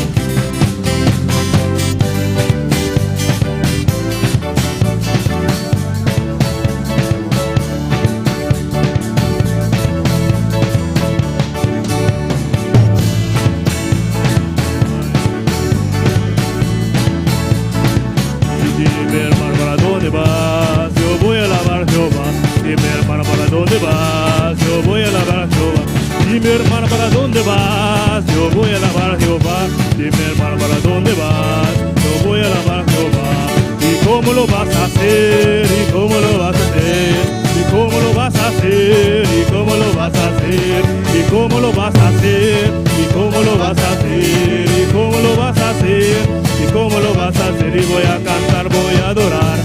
Dime, hermano, ¿para dónde vas? Yo voy a alabar a Jehová. Dime, hermano, ¿para dónde vas? Yo voy a alabar a Jehová. Dime, hermano, ¿para dónde vas? Yo voy a alabar a Jehová. Dime, hermano, ¿para dónde vas? Yo voy a alabar a Jehová. ¿Y cómo lo vas a hacer? ¿Y cómo lo vas a hacer? ¿Y cómo lo vas a hacer? ¿Y cómo lo vas a hacer? ¿Y cómo lo vas a hacer? ¿Y cómo lo vas a hacer? ¿Y cómo lo vas a hacer? ¿Y cómo lo vas a hacer? Y voy a cantar, voy a adorar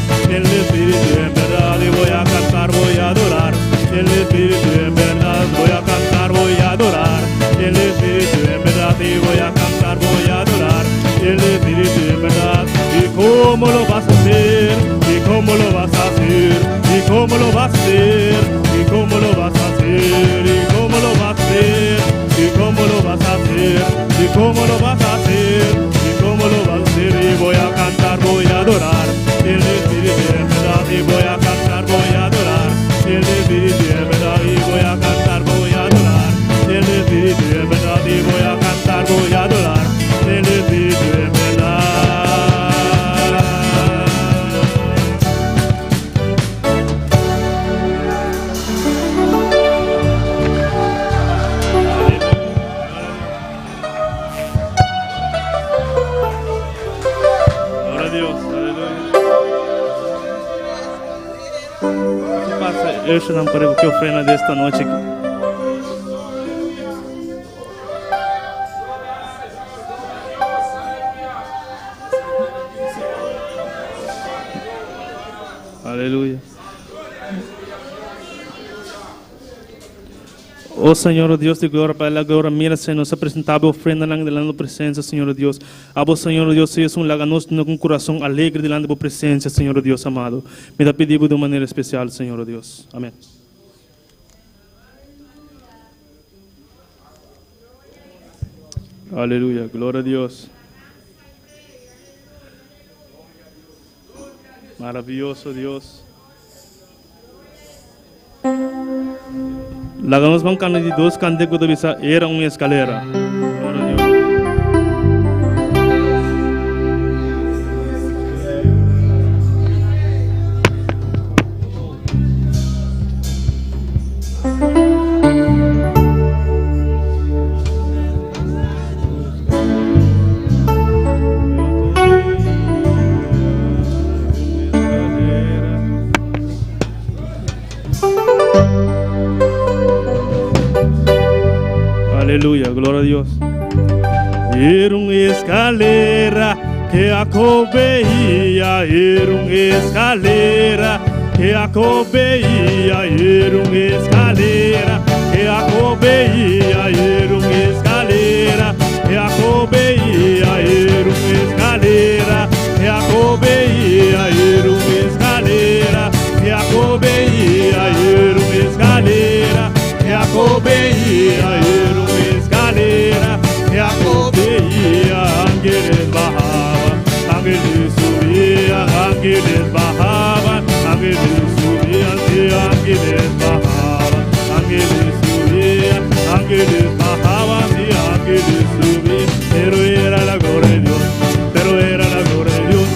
cómo lo vas a hacer, y cómo lo vas a hacer, y cómo lo vas a hacer, y cómo lo vas a hacer, y cómo lo vas a hacer, y cómo lo vas a hacer. Y voy a cantar, voy a adorar, el Espíritu en verdad, y voy a cantar, voy a adorar, el Espíritu en verdad, y voy a cantar, voy a adorar, el Espíritu en verdad, y voy a cantar, voy a adorar, el Espíritu en verdad. Gloria a Dios, aleluya. ¿Qué pasa? Eu não parei que ofrenda desta noite. Aleluya. Oh Senhor, oh Deus de glória, Pai, agora mira, Senhor, nos apresentava ofrenda delante da tua presença, Senhor, oh Deus. Abo, Senhor, oh Deus, seja laganos com um coração alegre delante da tua presença, Senhor, oh Deus amado. Me dá pedido de maneira especial, Senhor, oh Deus. Amém. Aleluia, glória a Deus. Maravilhoso Deus. Lagamos vão cantar de dois cânticos da visa era uma escalera. Glória a Deus. Aleluia, glória a Deus. Era uma escalera que acobeia, era uma escalera que acobeia, era uma escalera que acobeia, era uma escalera que acobeia, era uma escalera que acobeia, era uma escalera que acobeia, era uma escalera que acobeia, era uma escalera que acobeia. Ángeles bajaban, ángeles subían, ángeles bajaban, ángeles subían, sí, ángeles bajaban, ángeles subían, ángeles bajaban, sí, ángeles subían. Pero era la gloria de Dios, pero era la gloria de Dios,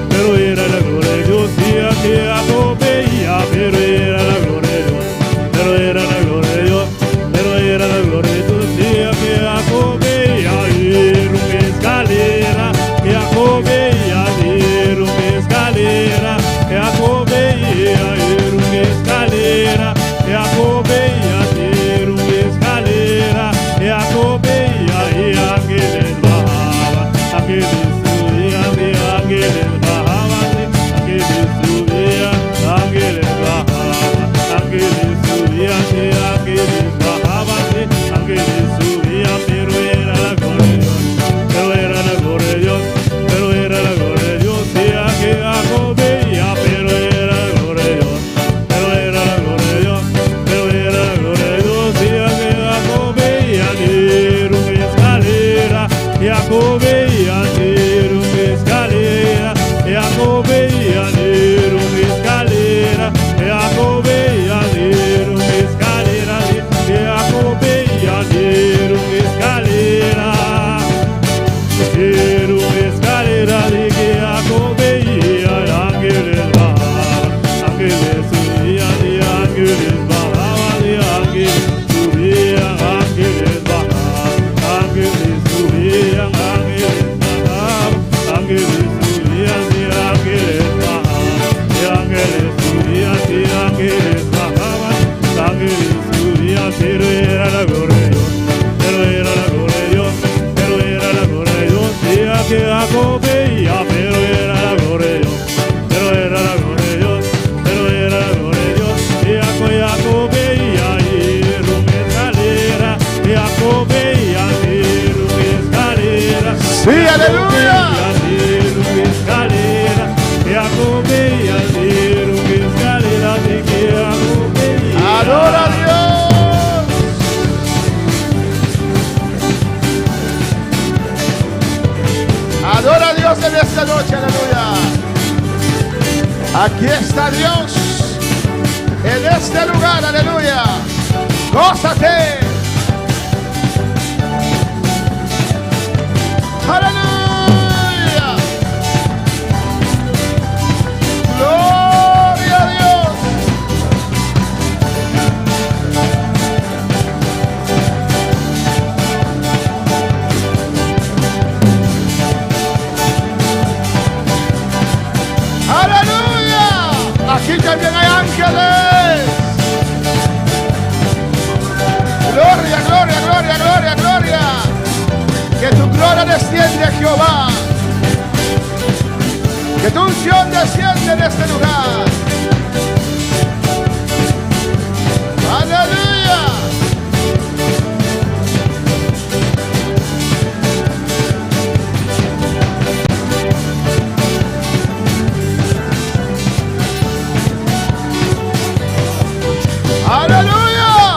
pero era la gloria de Dios, sí, que acobeia, pero era la gloria de Dios, pero era la gloria de Dios, pero era la gloria de Dios, sí, que acobeia, era una escalera que acobeia, era una escalera que acobeia, era una escalera que acobeia, era una escalera Aquí está Dios en este lugar, aleluya. Gózate. Aleluya. Gloria a Dios. Aleluya. Aquí también hay ángeles. Gloria, gloria, gloria, gloria, gloria. Que tu gloria desciende, Jehová. Que tu unción desciende en este lugar. Aleluya. Aleluya.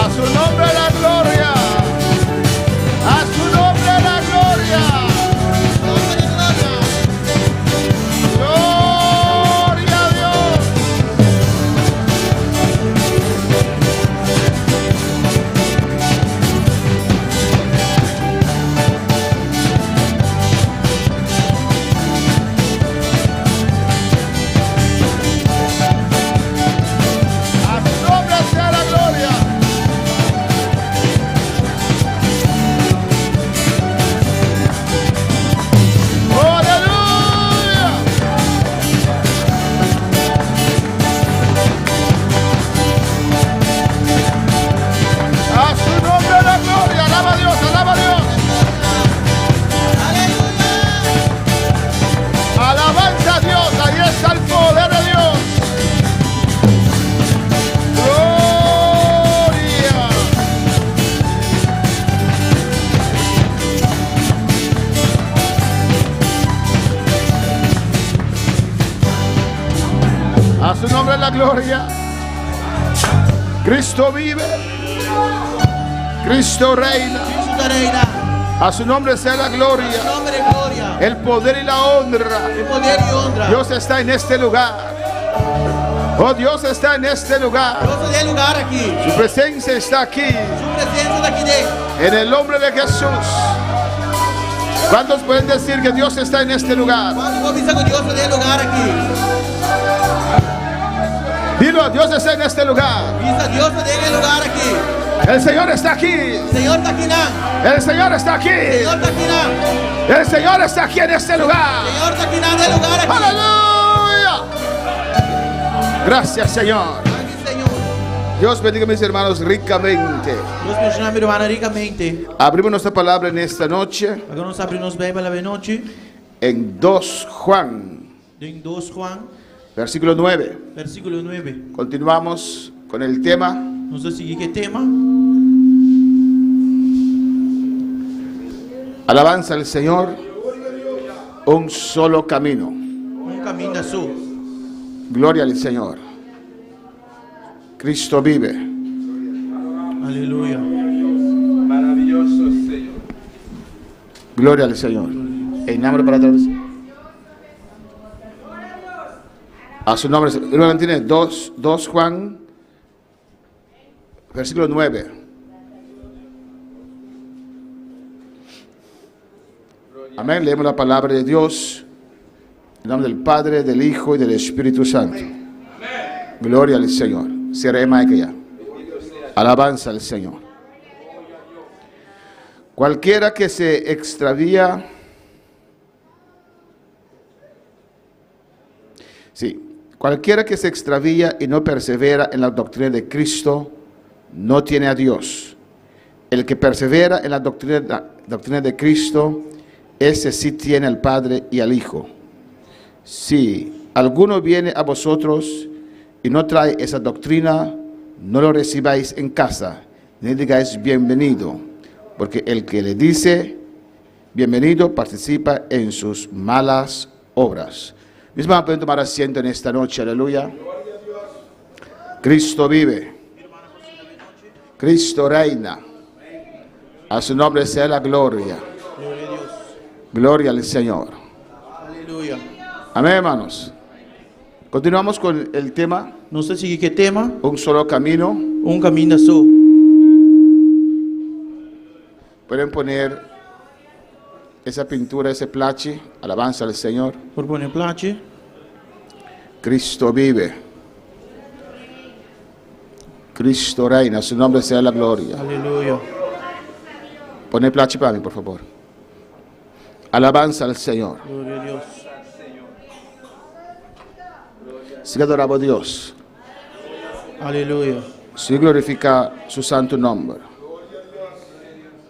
A su nombre la gloria. A su nombre la gloria. Gloria a Dios. A su nombre sea la gloria. ¡Aleluya! A su nombre la gloria. Alaba a Dios, alaba a Dios. Alabanza a Dios. Ahí está el poder de Dios. Gloria. A su nombre la gloria. Cristo vive. Cristo reina. Cristo reina. A su nombre sea la gloria. Nombre de gloria. El poder y la honra. El poder y honra. Dios está en este lugar. Oh, Dios está en este lugar. Dios tiene lugar aquí. Su presencia está aquí. Su presencia está aquí dentro. En el nombre de Jesús. ¿Cuántos pueden decir que Dios está en este lugar? Cuando vos dices que Dios tiene lugar aquí. Dilo, Dios está en este lugar. Dice Dios tiene lugar aquí. El Señor está aquí. El Señor está aquí. El Señor está aquí. El Señor está aquí. El Señor está aquí en este lugar. El Señor está aquí en el lugar aquí. Aleluya. Gracias, Señor. Gracias, Señor. Dios bendiga a mis hermanos ricamente. Deus bendiga a mi hermana ricamente. Abrimos nuestra palabra en esta noche Agora nós abrimos bem para a noite. en 2 Juan, Em 2 Juan, versículo 9. versículo 9. Continuamos con el tema. Nós vamos seguir que tema. Alabanza al Señor. Un solo camino. Caminho da sua. Gloria al Señor. Cristo vive. Aleluia. Maravilloso Señor. Gloria al Señor. En nombre para todos. A su nombre. Hermano, tiene 2 Juan, versículo 9. Amén. Leemos la palabra de Dios. En nombre del Padre, del Hijo y del Espíritu Santo. Gloria al Señor. Seremos aquí ya. Alabanza al Señor. Cualquiera que se extravía. Cualquiera que se extravía y no persevera en la doctrina de Cristo, no tiene a Dios. El que persevera en la doctrina de Cristo, ese sí tiene al Padre y al Hijo. Si alguno viene a vosotros y no trae esa doctrina, no lo recibáis en casa, ni digáis bienvenido, porque el que le dice bienvenido participa en sus malas obras. Mis hermanos, pueden tomar asiento en esta noche, aleluya. Cristo vive. Cristo reina. A su nombre sea la gloria. Glória a Deus. Gloria al Señor. Aleluia. Amén, hermanos. Continuamos con el tema, Nós estamos seguindo que tema, un solo camino. caminho só. Pueden poner esa pintura, ese plache, alabanza al Señor. Por pôr plate. Cristo vive. Cristo reina, su nombre sea la gloria. Aleluia. Pon el plache para mí, por favor. Alabanza al Señor. Glória a Deus. Siga adorando a Dios. Aleluia. Sí, glorifica su santo nombre.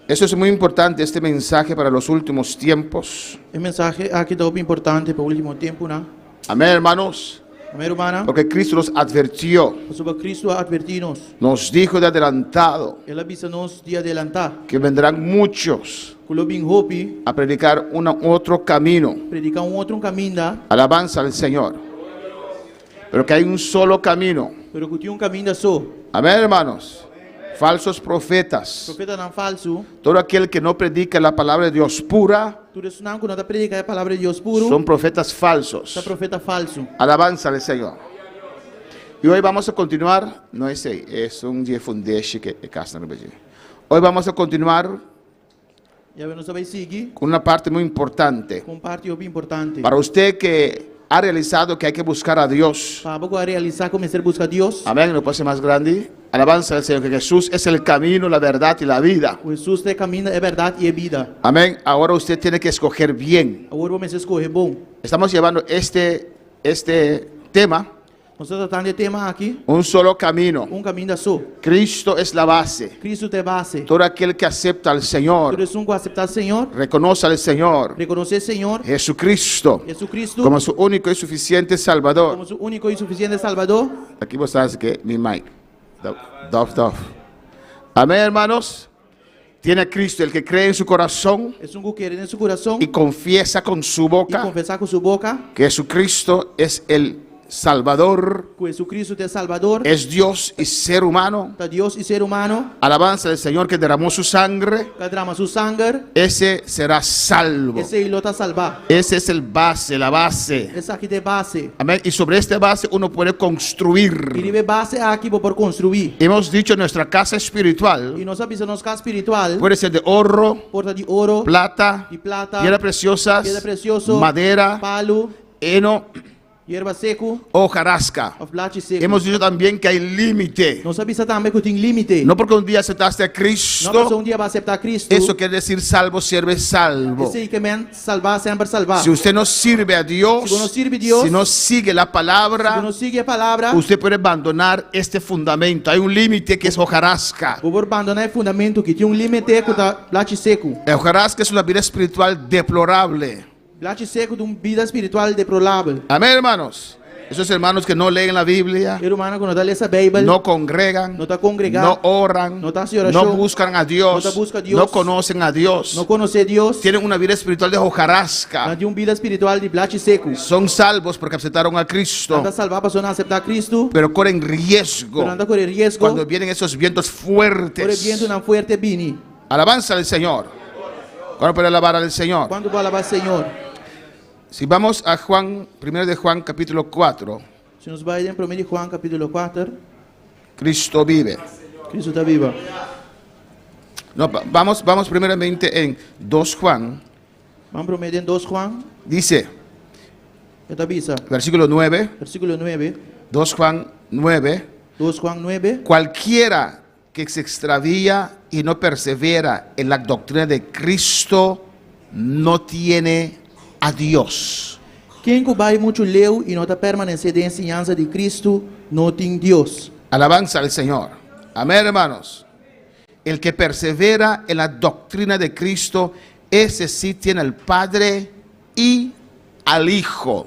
Eso es muy importante, este mensaje para los últimos tiempos. A mensagem aqui está importante para o último tempo, né? Amén, hermanos. Amém, irmã? Porque Cristo nos advirtió, Sobre Cristo advertir-nos. nos dijo de adelantado Ele avisa-nos de adelantar. que vendrán muchos Colobin hope, a predicar otro camino. predicar outro caminho, né? Alabanza al Señor. Pero que hay un solo camino. Pero que tinha caminho só. Amén, hermanos. Falsos profetas. Profeta não falso. Todo aquel que no predica la palabra de Dios pura, Tudo isso não, quando está predicando a palavra de Deus puro, son profetas falsos. é profeta falso. Alabanza al Señor. Y hoy vamos a continuar, no es ahí, es un día fundeschi que casa no vejo. Hoy vamos a continuar E aí nós vamos seguir con una parte muy importante. com parte bem importante. Para usted que ha realizado que hay que buscar a Dios. Para agora realizar, começar a buscar Deus. Amén, no puede ser más grande. Alabanza al Señor, que Jesús es el camino, la verdad y la vida. O Jesus é caminho, é verdade e é vida. Amén, ahora usted tiene que escoger bien. Agora vamos escolher bom. Estamos llevando este tema, Nós estamos tratando de tema aqui, un solo camino. caminho só. Cristo es la base. Cristo é base. Todo aquel que acepta al Señor, Todo isso que aceitar o Senhor, reconoce al Señor, reconhecer o Senhor, Jesucristo, Jesucristo, como su único y suficiente Salvador. como seu único e suficiente Salvador. Aquí vos sabes que mi mic. Dof. Amén, hermanos. Tiene a Cristo, el que cree en su corazón É um que quer em seu coração y confiesa con su e boca confessar com sua boca que Jesucristo es el Salvador, que Jesucristo é Salvador, es Dios y ser humano. é Deus e ser humano, Alabanza del Señor que derramó su sangre. que derrama seu sangue, Ese será salvo. esse ele está salvar. Ese es el base, la base. Essa aqui é base. Amén. Y sobre esta base uno puede E construir. de base aqui para construir. Hemos dicho nuestra casa E espiritual nós sabemos nossa casa espiritual, puede ser de oro, porta de ouro, plata, de plata, piedras preciosas, piedra precioso, madera, palo, heno hierba seco, o hojarasca. of blate seco. Hemos dicho también que hay límite. Nós sabemos também que tem limite. No porque un día aceptaste a Não porque Cristo, um dia vai aceitar Cristo. eso quiere decir salvo, sierve, salvo. Esse que me salvar sempre salvar. Si usted no sirve a Dios, Si no sirve a Dios, si no sigue la Se palabra, não sigue a palavra, usted puede abandonar este fundamento. Hay un límite que es hojarasca. vou abandonar o fundamento que tem limite com o blate seco. El hojarasca es una vida espiritual deplorable. Blate seco de uma vida espiritual deplorável. Amén, hermanos. Esos hermanos que no leen la Biblia, Ser humano quando está lendo a Bíblia, no congregan, no está congregado, no oran, no está haciendo oración, no buscan a Dios, no te busca a Dios, no conocen a Dios, não conhece Deus, tienen una vida espiritual de não hojarasca. tem uma vida espiritual de blate seco. Son salvos porque aceptaron a Cristo, Anda salvar para não aceitar Cristo, pero corren riesgo pero anda correr risco. cuando vienen esos vientos Por el fuertes. viento não fuerte vini. Alabanza al Señor. ¿Cuándo puede alabar al Señor? Quando vai alabar o Senhor? Si vamos a Juan, 1 de Juan capítulo 4, Se nos vai em 1 de Juan capítulo 4, Cristo vive. Cristo está vivo. No, vamos primeramente en 2 Juan, Vamos para em 2 Juan, dice, está avisa. versículo 9, Versículo 9, 2 Juan 9, 2 Juan 9. cualquiera que se extravía y no persevera en la doctrina de Cristo no tiene a Dios. Quem que vai muito leu e não está permanecendo em ensinança de Cristo, não tem Deus. Alabanza al Señor. Amén, hermanos. El que persevera en la doctrina de Cristo, ese sí tiene al Padre y al Hijo.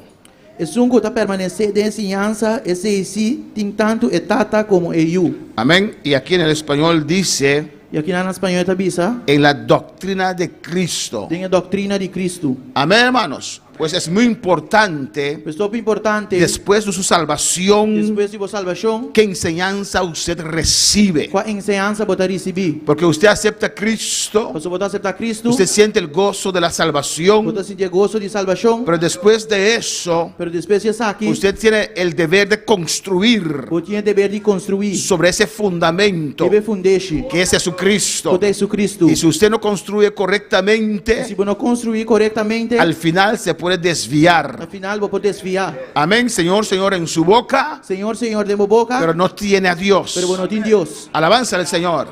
Esse que está permanecendo em ensinança, esse sim tem tanto a tata como eu. Amén. Y aquí en el español dice, E aqui na espanhol está avisa, en la doctrina de Cristo. tem a doutrina de Cristo. Amén, hermanos. Pues es muy importante, Pues top importante, después de su salvación, depois de vossa salvação, qué enseñanza usted recibe. qual enseñança você receber. Porque usted acepta a Cristo, Você você aceitar Cristo, usted siente el gozo de la salvación, você sentir gozo de salvação, pero después de eso, pero depois de estar aqui, usted tiene el deber de construir você tem dever de construir, sobre ese fundamento deve fundar-se, que es Jesucristo. com Jesus Cristo. Y si usted no construye Se correctamente, você não construir corretamente, al final se puede desviar. no final você pode desviar. Amén, Señor, Señor, en su boca, Senhor, Senhor, de minha boca, pero no tiene a Dios. pero você não tem Deus. Alabanza al Señor.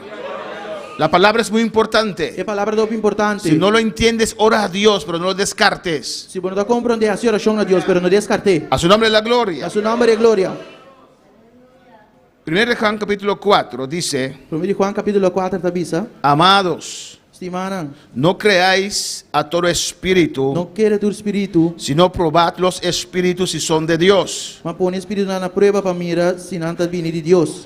La palabra es muy importante. É palavra top importante. Si no lo entiendes, ora a Dios, pero no lo descartes. Se você não compreende a oração a Deus, pero não descarte. A su nombre la A gloria. seu nome é glória. 1 de Juan capítulo 4 dice, 1 Juan capítulo 4 tabisa, amados, estimada, no creáis a todo espíritu, não queira tu espírito, sino probad los espíritus si son de Dios. mas põe o espírito na prova para mirar se não está vindo de Deus.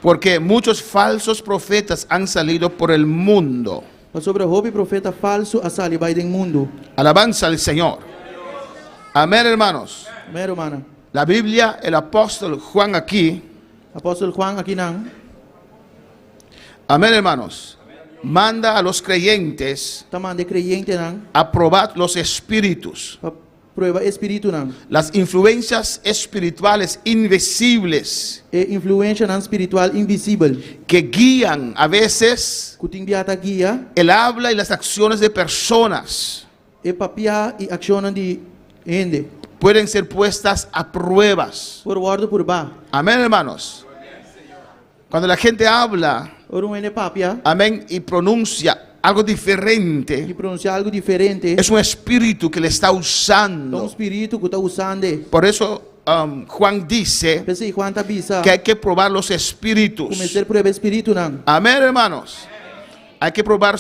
Porque muchos falsos profetas han salido por el mundo. Mas sobre o hobby profeta falso a sali vai do mundo. Alabanza al Señor. Amén, hermanos. Mero mana. La Biblia, el apóstol Juan aquí, Apóstolo Juan aqui não, amén, hermanos, manda a los creyentes tá mandando creyente não, a probar los espíritus, para prova espírito não. las influencias espirituales invisibles É influência não espiritual invisível. que guían a veces Que tem biata guia, el habla y las acciones de personas. é papia e ação de gente. Pueden ser puestas a pruebas. Por guardo por ba. Amén, hermanos. Cuando la gente habla, Por um ene papia amén, y pronuncia algo e diferente, pronunciar algo diferente. es un espíritu que le está É um usando. espírito que está usando. Por eso Juan dice Pensei Juan tabisa. que hay que probar los espíritus. Começar por espírito não. Amén, hermanos. Hay que probar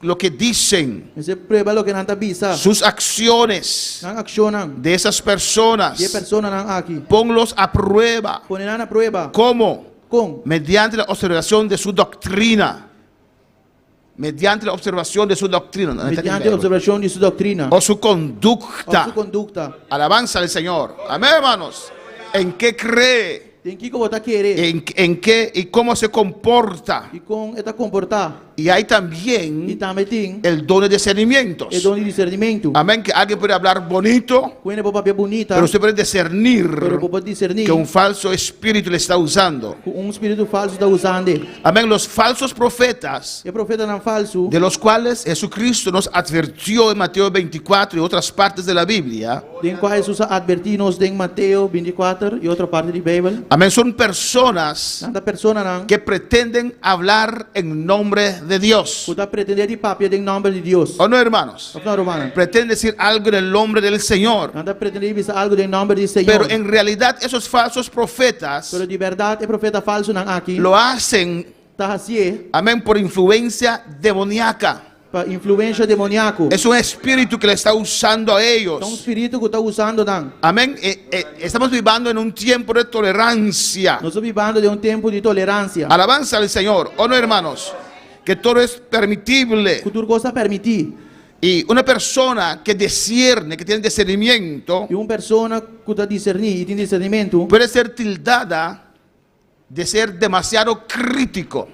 lo que dicen, Você prova o que não tabisa. sus acciones Não ação não. de esas personas. De persona não aqui. Ponlos a prueba. Ponerá na prova. ¿Cómo? Com? Mediante la observación de su doctrina. Mediante la observación de su doctrina. ¿No? Mediante a observação de sua doutrina. O su Ou conducta. sua conduta. Alabanza al Señor. Amén, hermanos. ¿En qué cree? Tem que você querer. ¿En qué y cómo se comporta? E com esta comportar. Y hay E también também tem el don de discernimientos. é dom de discernimento. Amén, que alguien puede hablar bonito, Quando é papel bonita, pero usted puede discernir pero pode discernir que un falso espíritu le está usando. que espírito falso está usando. Amén, los falsos profetas, É profeta não falso, de los cuales Jesucristo nos advirtió en Mateo 24 y otras partes de la Biblia. den qual Jesus advertiu-nos em Mateus 24 e outra parte da Bíblia. Amén, son personas Tanta persona não que pretenden hablar en nombre de Dios. que está pretendendo de papel em nome de Deus. ¿O no, hermanos? Não, romana. Pretenden decir algo en el nombre del Señor. Não está pretendendo dizer algo em nome do Senhor. Pero en realidad esos falsos profetas Pero de verdade é profeta falso não aqui. lo hacen, Está assim, amén, por influencia demoníaca. para influência demoníaco. Es un espíritu que le está usando a É ellos. espírito que está usando não. Amén. Estamos viviendo en un tiempo de tolerancia. Nós estamos vivendo de tempo de tolerância. Alabanza al Señor. ¿O no, hermanos? Que todo es permitible. Futuro gosta permitir. Y una persona que discierne, que tiene discernimiento, E uma pessoa que está discernir e tem discernimento puede ser tildada de ser demasiado crítico.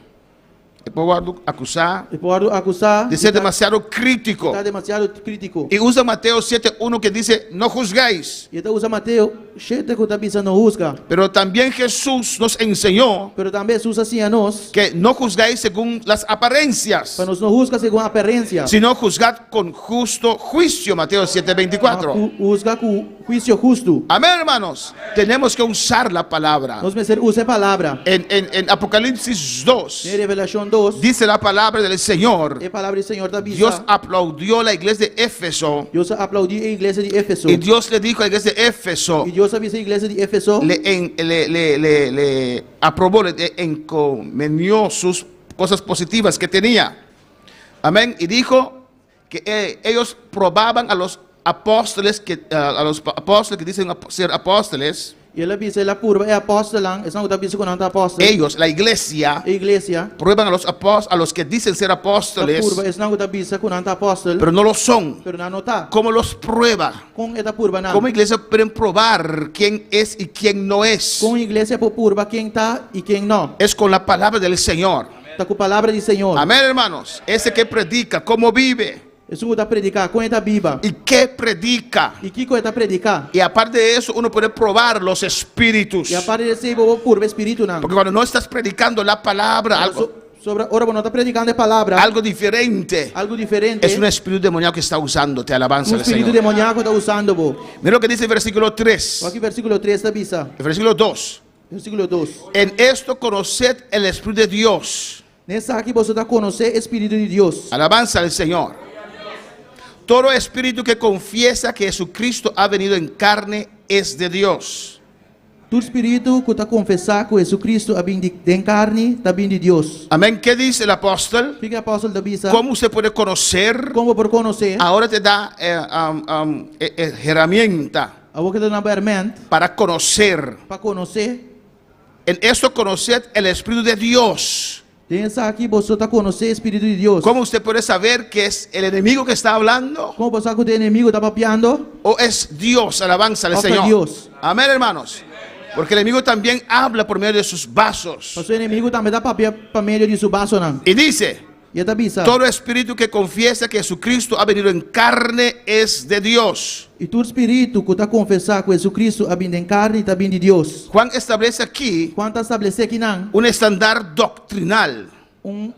Puedo acusar pode acusar de ser demasiado crítico. está demasiado crítico. Y usa Mateo 7:1 que dice, no juzgáis. E então usa Mateus, gente que está pensando não juzga. Pero también Jesús nos enseñó Pero também usa assim a nós, que no juzgáis según las apariencias, para nós não juzga segundo a aparência. sino juzgad con justo juicio. Mateo 7:24. Juzga com juízo justo. Amén, hermanos. Tenemos que usar la palabra. Nós precisamos usar a palavra. En Apocalipsis 2 Em Revelação 2, dice la palabra del Señor. é a palavra do Senhor da Dios Bíblia. aplaudió la iglesia de Éfeso Deus aplaudiu a igreja de Éfeso. y Dios le dijo a la iglesia de Éfeso, E Deus avisou a igreja de Éfeso. le aprobó, le encomendó sus cosas positivas que tenía. Amén. Y dijo que ellos probaban a los apóstoles que dicen ser apóstoles. E ela bisa ela purba é apóstolo lang, essa não tá bisa com anta apóstolo. Ellos, la iglesia, A igreja, prueban a los que dicen ser a apóstoles, purba essa não tá bisa com anta apóstolo, pero no lo son. pero não tá. ¿Cómo los prueba? Com esta purba não. ¿Cómo iglesia pueden probar quién es y quién no es? Com a igreja por purba quem tá e quem não. Es con la palabra del Señor. Tá com a palavra do Senhor. Amén, hermanos. Ese que predica, cómo vive Isso não tá predicar com esta Bíblia. y qué predica. E que coisa predicar? Y aparte de eso, uno puede probar los espíritus. E a parte desse bobo purba espírito não. Porque cuando no estás predicando la palabra, Sobre ora não tá predicando a palavra. algo diferente, Algo diferente. es un espíritu demoníaco que está usando. Te alabanza al espírito Señor. demoníaco tá usando bo. Mira lo que dice el versículo 3. Aqui versículo 3 tá bisa. El versículo 2. Versículo 2. En esto conoced el Espíritu de Dios. Nessa aqui você tá conhecer espírito de Deus. Alabanza al Señor. Todo espíritu que confiesa que Jesucristo ha venido en carne es de Dios. Tu espírito que tá confessar que Jesus Cristo a vindo de carne, tá vindo de Deus. Amén. ¿Qué dice el apóstol? Fica apóstolo da bisa. ¿Cómo usted puede conocer? Como por conhecer? Ahora te da herramienta A boca da mente para conocer. para conhecer. En esto conoced el Espíritu de Dios. Nessa aqui você tá conhecer espírito de Deus. ¿Cómo usted puede saber que es el enemigo que está hablando Como você que o inimigo tá papiando? o es Dios? Alabanza al O fue Señor. Dios. Amén, hermanos. Porque el enemigo también habla por medio de sus vasos. O seu inimigo também tá papia para meio de seu baço não. Y dice, E tá bisa. todo espíritu que confiesa que Jesucristo ha venido en carne es de Dios. E tu espírito que tá confessar que Jesus Cristo a vindo em carne, tá vindo de Deus. Juan establece aquí Quanto estabelecer aqui não? un estándar doctrinal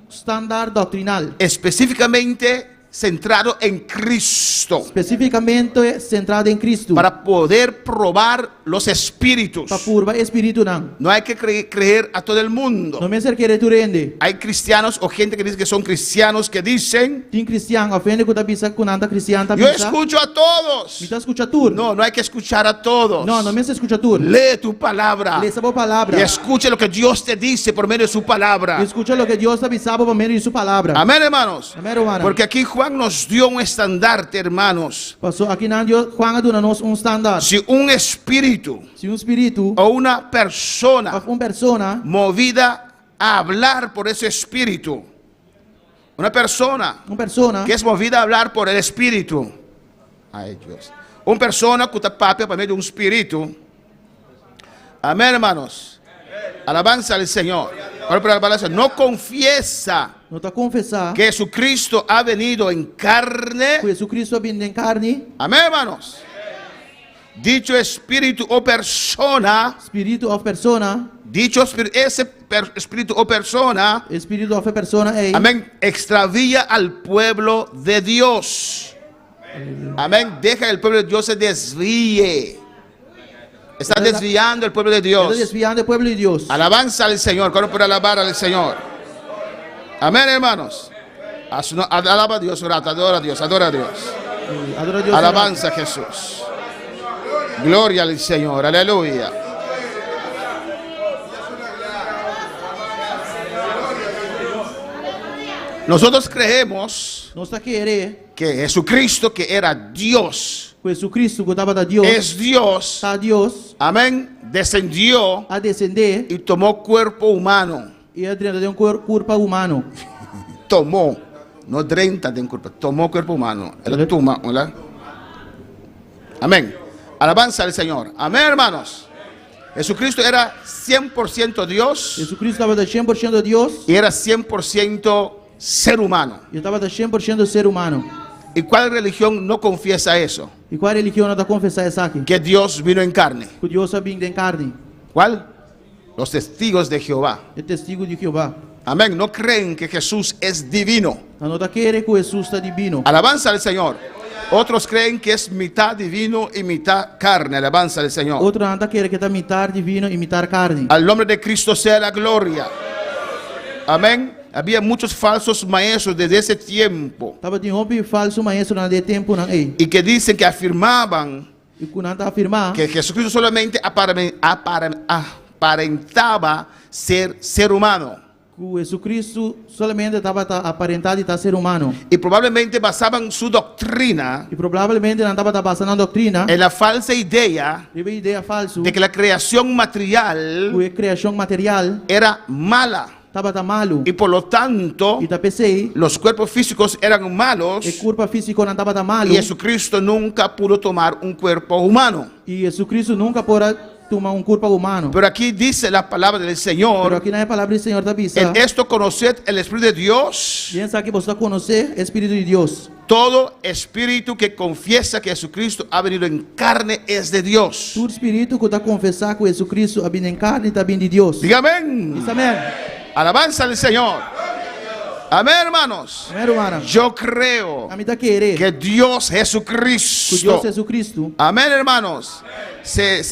Standard doctrinal. específicamente centrado en Cristo Especificamente centrado em Cristo. para poder probar los espíritus. Para purba espírito não. No hay que creer a todo el mundo. Não me ser querer tu rende. Hay cristianos o gente que dice que son cristianos que dicen, Tem cristiano, ofende que tá bisa com anta cristiano tá yo bisa. escucho a todos. Me tá escucha tu. No, no hay que escuchar a todos. Não me se escucha tu. Lee tu palabra Lê essa boa palavra. y escucha lo que Dios te dice por medio de su palabra. E escucha lo que Deus tá avisado por meio de sua palavra. Amén, hermanos. Amém, hermano. Porque aquí Juan nos dio un estandarte, hermanos. Passou aqui não Deus Juan dona nos standard. Si un espíritu Se espírito o una persona of persona movida a hablar por ese espíritu, una persona persona que es movida a hablar por el espíritu, ay Dios, una persona que está papia por medio de un espíritu, amén, hermanos, alabanza al Señor. Ahora, para la palabra, no confiesa não tá confessar que Jesucristo ha venido en carne, que Jesus Cristo a vindo em carne, amén, hermanos. Dicho espíritu o persona, espírito of persona, dicho espíritu o persona, espírito of persona é amén, extravía al pueblo de Dios. Amén, deja que el pueblo de Dios se desvíe. Está desviando el pueblo de Está Dios. desviando o povo de Deus. Alabanza al Señor, ¿cómo puede alabar al Señor? Amén, hermanos. Alaba a Dios, adora a Dios, adora a Dios. Adora a Deus. Alabanza a Jesús. Gloria al Señor, aleluya. Nosotros creemos Nós tá querer que Jesucristo, que era Dios, que Jesus Cristo que estava da Deus, es Dios, tá Deus amén, descendió a descender y tomó cuerpo humano. e a dentro de corpo humano. Tomó, no 30 de un cuerpo, tomó cuerpo humano. Él toma, ¿verdad? Amén. Alabanza al Señor. Amén, hermanos. Jesucristo era 100% Dios Jesus Cristo estava da 100% Deus y era 100% ser humano. e estava da 100% ser humano. ¿Y cuál religión no confiesa eso? E qual religião não tá confessar essa aqui? Que Dios vino en carne. Que Deus a vindo em carne. ¿Cuál? Los testigos de Jehová. É testigo de Jeová. Amén. No creen que Jesús es divino. Não tá querer que Jesus está divino. Alabanza al Señor. Otros creen que es mitad divino y mitad carne. Alabanza al Señor. Outro não tá querer que tá imitar divino e imitar carne. Al nombre de Cristo sea la gloria. Amén. Había muchos falsos maestros desde ese tiempo Tava de rompe falso maestro na de tempo não ei. y que dicen que afirmaban E que não tá afirmar que Jesucristo solamente aparentaba ser humano. Jesucristo solamente estava aparentado estar ser humano. Y probablemente basaban su doctrina E provavelmente não estava basando na doutrina. en la falsa idea Teve ideia falsa. de que la creación material A criação material era mala estava malo. y por lo tanto E tá pensei, los cuerpos físicos eran malos o corpo físico não estava malo. y Jesucristo nunca pudo tomar un cuerpo humano. E Jesucristo nunca pode tomar corpo humano. Pero aquí dice la palabra del Pero Señor: aqui na palavra do Senhor está en dizendo. esto conoced el Espíritu de Dios. Pensa que você conhecer o Espírito de Deus. Todo espíritu que confiesa que Jesucristo ha venido en carne es de Dios. Todo espírito que está confessar que Jesucristo ha vindo em carne está vindo de Deus. Diga amén. Diz amém. Alabanza al Señor. Amén, hermanos. Amém, hermano. Yo creo A mim está querer que Dios que Deus Jesucristo, Jesucristo amén, hermanos, se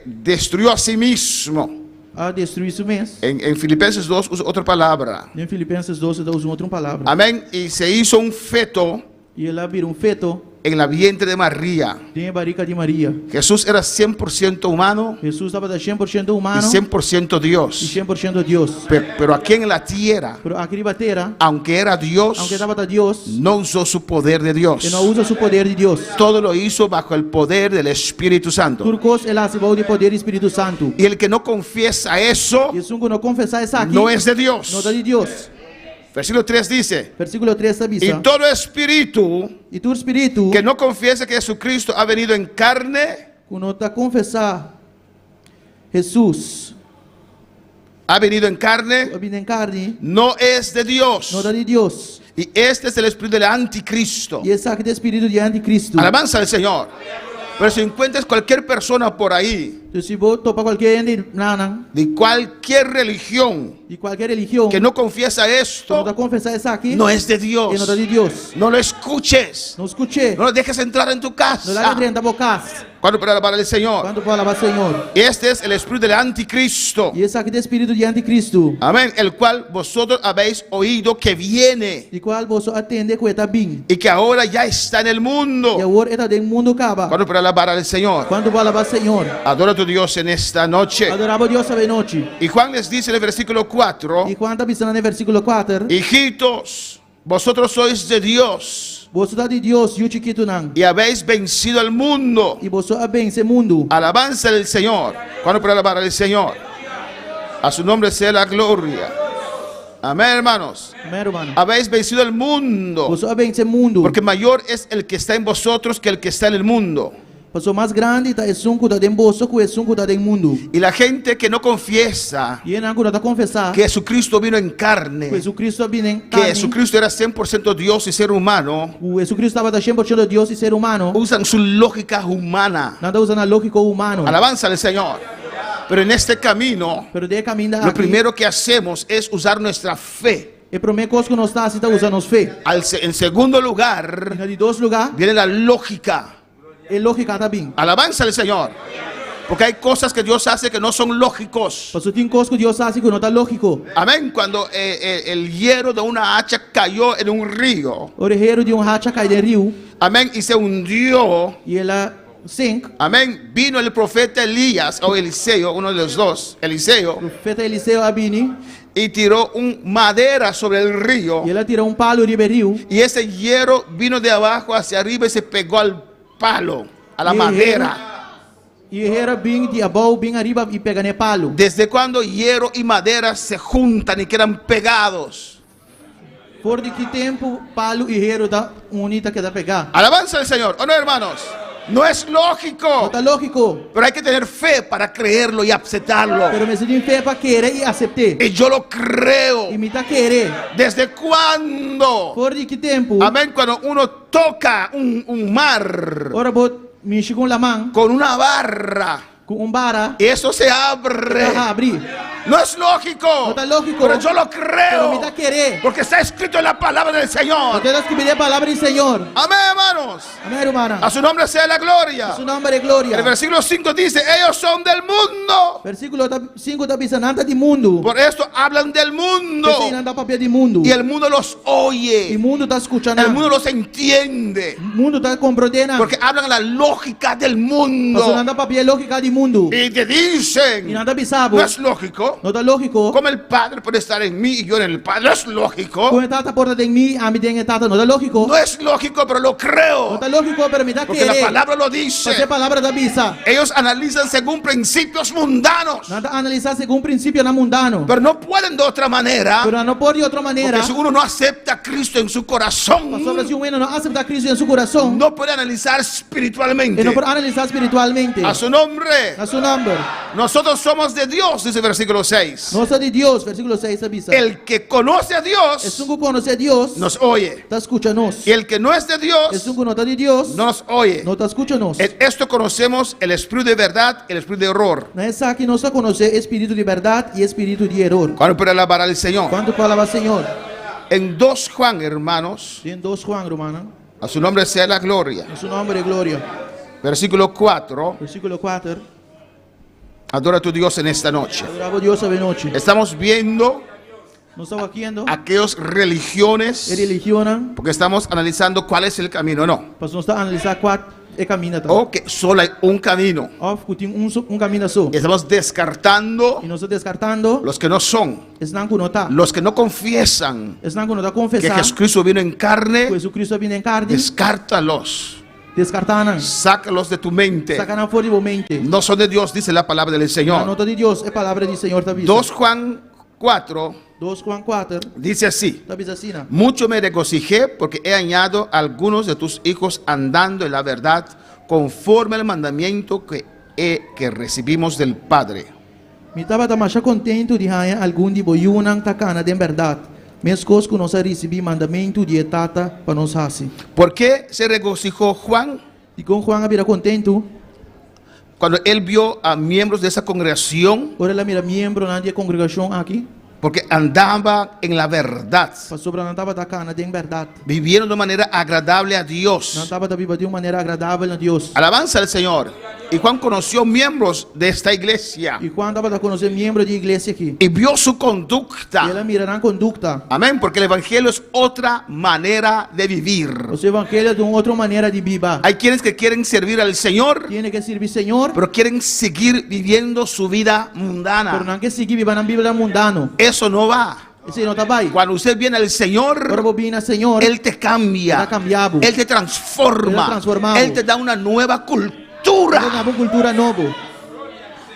destruyó a sí mismo. a destruir isso mesmo. En Filipenses 2 usa otra palabra. Em Filipenses 12 está usando outra palavra. Amén. Y se hizo un feto E ela vira feto en la vientre de María. dentro da barriga de Maria. Jesús era 100% humano Jesus estava 100% y humano 100% e Dios. 100% Deus. Pero aquí en la tierra, Pero aqui bateira, aunque era Dios, aunque estava da Deus, no usó su poder de Dios. ele não usa o poder de Deus. Todo lo hizo bajo el poder del Espíritu Santo. Tudo coisa ela se vai de poder do Espírito Santo. Y el que no confiesa eso, E se não confessar isso aqui, no es de Dios. não está de Deus. Versículo 3 dice: Versículo 3 está y dizendo. todo espíritu E todo espírito que no confiese que Jesucristo ha venido en carne, quando está confessar Jesus ha venido en carne, ha vindo em carne, no es de Dios. não está de Deus. Y este es el espíritu del anticristo. E esse aqui é o espírito de anticristo. Alabanza al Señor. Pero si encuentras cualquier persona por ahí, Então, se você topar qualquer de cualquier religión, de qualquer religião que no confiesa quando esto, está confessar isso aqui, no es de ele não está de Dios. Deus. No lo escuches. Não escute. No lo dejes entrar en tu Não lá casa. dentro da boca. Cuando para el Señor. Quando fala para o Senhor. Este es el espíritu del anticristo. E esse aqui é o espírito de anticristo, Amén. El cual vosotros habéis oído que viene de qual você atende que está bem. y que ahora ya está en el E mundo. agora está dentro do mundo acaba. Cuando para alabar al Señor. Quando fala para o Senhor. Adora a tu Dios en esta noche. Adorava Deus essa noite. Y Juan les dice en el versículo 4: E quando está pensando no versículo 4, hijitos, vosotros sois de Dios você está de Deus e o chiquito não. y habéis vencido al mundo. E você vence o mundo. Alabanza del Señor. Cuando para alabar al Señor. A su nombre sea la gloria. Amén, hermanos. Amém, irmão. Habéis vencido el mundo. Você vence o mundo. Porque mayor es el que está en vosotros que el que está en el mundo. Pessoa mais grande está esse que está dentro do bolso que esse que está dentro do mundo. Y la gente que no confiesa E ele não está confessar que Jesucristo vino en que carne, Jesucristo vindo em que carne. Jesucristo era 100% Dios y ser humano, O Jesucristo estava 100% Deus e ser humano. usan su lógica humana. Não está usando a lógica humana. Alabanza al Señor. Pero en este camino, Pero de caminho lo primero que hacemos es usar nuestra fe. E a primeira coisa que nós está usando fé. En segundo lugar, E de dois lugares, viene la lógica. é lógica está bem. Alabanza al Señor. Porque hay cosas que Dios hace que no son lógicos. Pessoa tem coisas que Deus faz que não está lógico. Amén. Cuando el hierro de una hacha cayó en un río. O herreiro de racha cai no rio Amén. Y se hundió. e ela sink. Amén. Vino el profeta Elías o Eliseo, uno de los dos, Eliseo, O profeta Eliseu abini y tiró madera sobre el río. e ela tira palo de rio. Y ese hierro vino de abajo hacia arriba y se pegó al palo, a la Y madera. E herreiro bem de abaixo, bem arriba e pega no palo. ¿Desde cuando hierro y madera se juntan y quedan pegados? Por de que tempo palo e herreiro da unita que dá pegar. Alabanza al Señor. ¿O no, hermanos? No es Não lógico, está lógico. pero hay que tener fe para creerlo y aceptarlo. Pero me tem fé para querer e aceitar. Y yo lo creo. E me tá querer. ¿Desde cuándo? Por de que tempo? Amén. Cuando uno toca un mar Ora bot mexi com a mão, con una barra, com vara, y eso se abre. abrir. No es lógico, No está lógico. pero yo lo Pero creo. me tá querer. Porque está escrito en la palabra del Señor. Porque das que me dê a palavra do Senhor. Amén, hermanos. Amém, irmã. A su nombre sea la gloria. Su nombre é glória. El versículo 5 dice: ellos son del mundo. Versículo 5 está dizendo nada de mundo. Por esto hablan del mundo. Porque não dá papel de mundo. Y el mundo los E oye. mundo está escutando. El mundo los entiende. Mundo está compreendendo. Porque hablan la lógica del Porque não mundo. dá papel lógica de Y mundo. Y te Y dicen, nada bisabo. no es lógico. No está lógico. Como el Padre puede estar en mí y yo en el Padre. No es lógico. Como tata porta de mí, a mí de tata. No está lógico. No es lógico, pero lo No creo. está lógico, pero me da Porque la que palabra lo dice. Porque palabra da bisa. Ellos analizan según principios mundanos. Nada analizar según principio na mundano. Pero no pueden de otra manera. Pero no por de otra manera. Porque si uno no acepta a Cristo en su corazón, Sobre si uno no acepta a Cristo en su corazón. no puede analizar espiritualmente. Y no por analizar espiritualmente. A su nombre. A su nombre. Nosotros somos de Dios, dice el versículo 6. No soy de Dios, versículo 6 avisa. El que conoce a Es Dios un que conoce a Dios. nos oye. Está escuchándonos. Y el que no es de Es Dios un que no está de Dios. no nos oye. No está escuchándonos. En esto conocemos el espíritu de verdad y el espíritu de error. No es aquí no se conoce espíritu de verdad y espíritu de error. ¿Cuándo puede alabar al Señor? ¿Cuánto palabra Señor? En 2 Juan, hermanos, En 2 Juan, romana. a su nombre sea la gloria. En su nombre de gloria. Versículo 4. Versículo 4. Adora a tu Dios en esta noche. Adoraba a Dios a noche. Estamos viendo No estaba haciendo. aquellas religiones, Religión. porque estamos analizando cuál es el camino, no. Pues no está analizar cuál es camino. O que solo hay un camino. Of que tem un camino só. Y estamos descartando Y no está descartando. los que no son, Es não que não está. los que no confiesan Es não que não está que confessar. Jesucristo vino en carne. Jesucristo viene en carne. Descártalos, Descartando. sácalos de tu mente. Sacan fora de mente. No son de Dios, dice la palabra del La Señor. nota de Dios es palabra del Señor. 2 Juan 4 2 Juan 4. dice así: Está bien así, ¿no? mucho me regocijé porque he hallado a algunos de tus hijos andando en la verdad conforme al mandamiento que recibimos del Padre. Me estava mais contento de ganhar algum de boiunan tacana de verdade. Mesmo que nós recebi mandamento de tata para nós fazer. ¿Por qué se regocijó Juan? E com Juan había contento. Cuando él vio a miembros de esa congregación, Ora ela mira membro na de congregação aqui. porque andaba en la verdad, Pastor não estava tacana de verdade. vivieron de manera agradable a Não Dios. estava da viva de uma maneira agradável a Deus. Alabanza al Señor. Y Juan conoció miembros de esta iglesia E quando estava a conhecer membro de igreja aqui. y vio su E conducta. ela mira na conduta. Amén, porque el evangelio es otra manera de vivir. O evangelho de uma outra maneira de viver. Hay quienes que quieren servir al Señor, Tiene que servir Senhor, pero quieren seguir viviendo su vida pero mundana. não que seguir vivendo na Bíblia mundano. Eso no va. Esse não está bem. Cuando usted viene al Ora Señor, vou vir na Senhor. Él te cambia, Está cambiado. Él te transforma, Él te transformado. Él te da una nueva Uma cultura, cultura nova.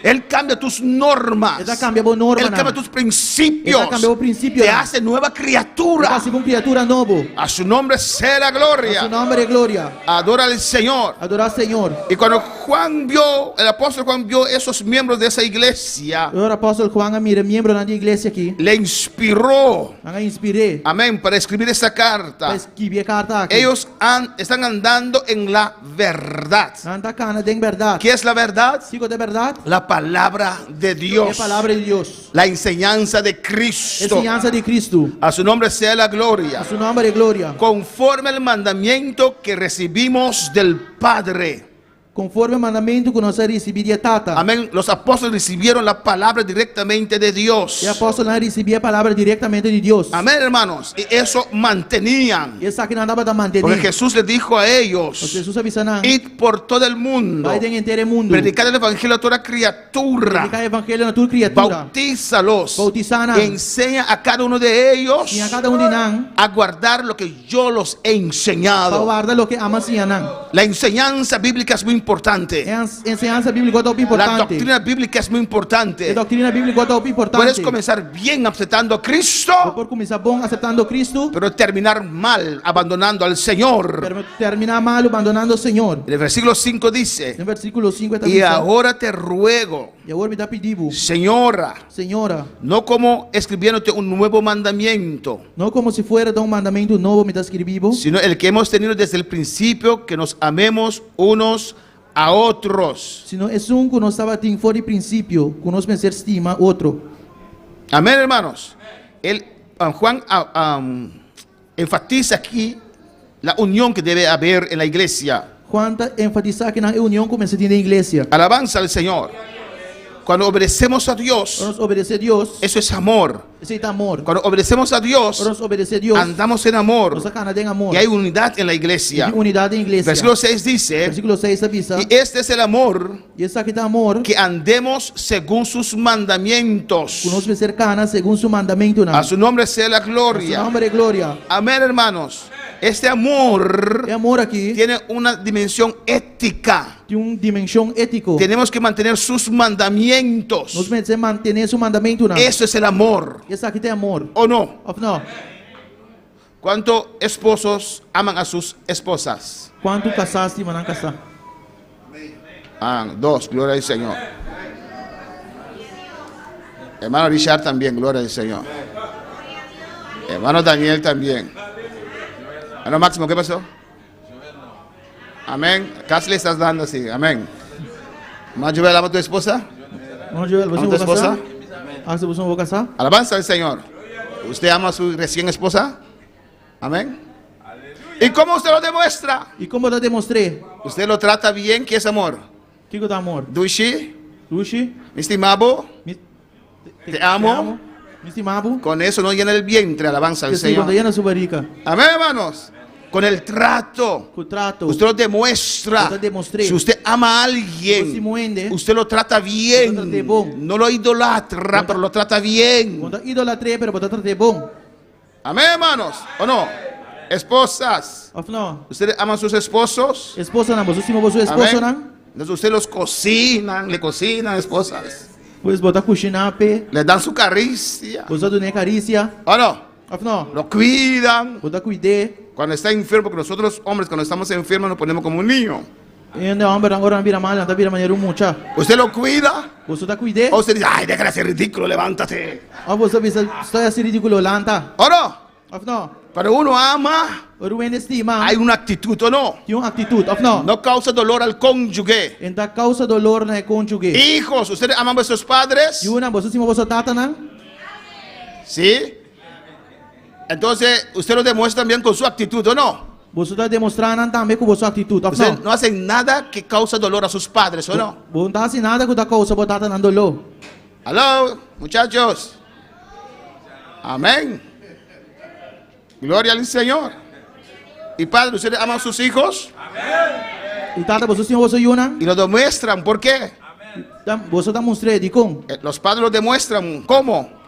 Él cambia tus normas, Ele cambia a norma. Él cambia tus principios, Ele cambia o princípio. te hace nueva criatura. Está como criatura nova. A su nombre sea la A seu gloria. nome é glória. Adora al Señor. Adorar o Senhor. Y cuando Juan vio, el apóstol Juan vio esos miembros de esa iglesia, O apóstolo Juan mira membro na igreja aqui. le inspiró, Anga inspirei. amén, para escribir esta carta. Para escrever carta aqui. Ellos están andando en la verdad. Anda cana de verdade. ¿Qué es la verdad? Sigo de verdade. La palabra de É Dios, palavra de Deus. la enseñanza de Cristo. Enseñanza de Cristo. A su nombre sea la A gloria. seu nome é glória. Conforme al mandamiento que recibimos del Padre. Conforme o mandamento que nós recebemos de tata. Amén. Los apóstoles recibieron la palabra directamente de Dios. E apóstolo não recebia a palavra diretamente de Deus. Amén, hermanos. Y eso mantenían. E essa aqui não andava da manter. Porque Jesús les dijo a Porque ellos: Jesus avisando. id por todo el mundo, Vai de inteiro mundo. predicad el evangelio a toda criatura, Predicar o evangelho na tua criatura. bautízalos Bautizana. y enseña a cada uno de ellos E a cada de nós. a guardar lo que yo los he Para enseñado. guardar o que ama se anã. La enseñanza bíblica es muy É importante. a enseñança bíblica é La importante. doctrina bíblica es muy A importante. doutrina bíblica é importante. Puedes comenzar bien aceptando a Cristo, Por começar bom aceitando Cristo, pero terminar mal abandonando al Señor. pero terminar mal abandonando o Senhor. En el versículo 5 dice: No versículo 5 está y dizendo. ahora te ruego, E agora me dá pedido, Señora, Senhora, no como escribiéndote un nuevo mandamiento, não como se fuera de um mandamento novo me dá escrito, sino el que hemos tenido desde el principio, que nos amemos unos a otros. sino é um que nós estava tendo fora de princípio, que nós vencer estima outro. Amén, hermanos. Juan enfatiza aquí la unión que debe haber en la iglesia. Quanta enfatizar que na união começa a ter na igreja. Alabanza al Señor. Cuando obedecemos a Dios, Nós obedecer a Deus, eso es amor. esse é amor. Cuando obedecemos a Dios, Nós obedecer a Deus, andamos en amor. nós cana tem amor. Y hay unidad en la iglesia. Tem unidade em igreja. Versículo 6 dice, Versículo 6 avisa. y este es el amor, E esse aqui tá amor. que andemos según sus mandamientos. Conosco vai ser cana segundo seu mandamento. A su nombre sea la Seu gloria. nome é glória. Amén, hermanos. Este amor É amor aqui. tiene una dimensión ética. Tem dimensão ético. Tenemos que mantener sus mandamientos. Nós precisamos manter seu mandamento. Eso es el amor. Esse aqui tem amor. ¿O no? Of não? ¿Cuántos esposos aman a sus esposas? Quanto casaste, mas não casar? Ah, 2, gloria al Señor. Hermano Richard también, gloria al Señor. Hermano Daniel también. Hermano Máximo, ¿qué pasó? Amén. Casi le estás dando así, amén. Hermano Joel, ¿ama a tu esposa? Não, Joel, você ¿Ama a tu vai casar? esposa? Ah, você vai casar? Alabanza al Señor. ¿Usted ama a su recién esposa? Amén. ¿Y cómo usted lo demuestra? E como eu demonstrei? Usted lo trata bien, ¿qué es amor? O que eu dá amor? Dushi, Luxi? mi estimado, te amo. Me estimavo. Con eso no llena el vientre, alabanza al Que se quando Señor. llena su barriga. Amén, hermanos. Con el trato, Com o trato. usted lo demuestra. Usted demostré. Si usted ama a Você alguien, muende. usted lo trata Usted bien. trata bom. No lo idolatra, pero lo trata bien. Quando idolatrei, pero botar trate bom. Amén, hermanos. ¿O no? Esposas, Of não. ¿ustedes aman a sus esposos? Esposa não, você estima você esposa não? Amén. Entonces ustedes los cocinan, le cocinan, esposas. Pois botar coxina pe. Le dan su caricia. Botar do carícia. ¿O no? Of não. Lo cuidan. Botar cuidei. Cuando está enfermo, porque nosotros hombres cuando estamos enfermos nos ponemos como un niño. E ainda homem agora vira mal, não vira maneiro mucha. ¿Usted lo cuida? Você tá cuidei? O usted dice, ay, déjala ser ridículo, levántate. Ah, você pensa, está assim ridículo lanta. ¿O no? Of não. Cuando uno ama, Oru en estima. hay una actitud, ¿o no? Tem uma atitude. Of não. No causa dolor al cónyuge. Então causa dolor na cônjuge. Hijos, ¿ustedes aman a vuestros padres? E uma, você estima você tata não? ¿Sí? Entonces, usted lo demuestra también con su actitud, ¿o no? Você está demonstrando também com sua atitude. Of Ustedes não. no hacen nada que causa dolor a sus padres, ¿o no? Você não tá assim nada com a causa você tata não dolor. Aló, muchachos. Amén. Gloria al Señor. Y padre, ¿ustedes aman a sus hijos? E tata você estima você uma? Y lo demuestran, ¿por qué? Você tá mostrando de como? Los padres lo demuestran, ¿cómo?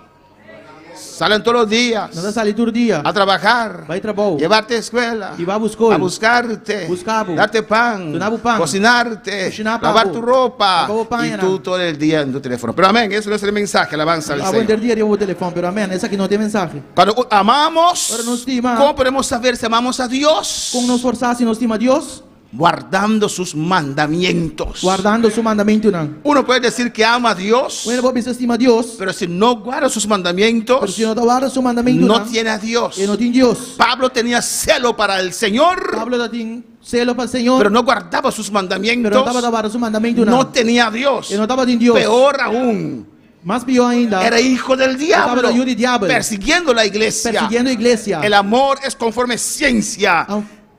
Salen todos los días Nós saímos todo dia. a trabajar, Vai trabalhar. llevarte a escuela, E vai buscar. a buscarte, Buscabo. darte pan, Donar pan. cocinarte, Cocinar lavar pavo. tu ropa Lavar pan, y ya tú no. todo el día en tu teléfono. Pero amén, eso no es el mensaje, alabanza al A bom Señor. dia eu vou telefone, pero amém. Essa aqui não tem mensagem. Cuando amamos, Ahora nos estima. ¿cómo podemos saber si amamos a Dios? Como nos forçar se nos estima Deus, Guardando sus mandamientos. guardando seu mandamento não. Uno puede decir que ama a Dios, Quando você se estima Deus, pero si no guarda sus pero mandamientos, se não guarda seu mandamento no não, tiene a Dios. e não tem Deus. Pablo tenía celo para el Señor, Pablo tá tem selo para o Senhor, pero no guardaba sus pero não mandamientos, estava guardando seu mandamento no não. tenía a Dios. E não estava em Deus. Peor aún, Mais pior ainda, era hijo del diablo, Estaba del diablo. persiguiendo la iglesia. persiguiendo a igreja. El amor es conforme ciencia,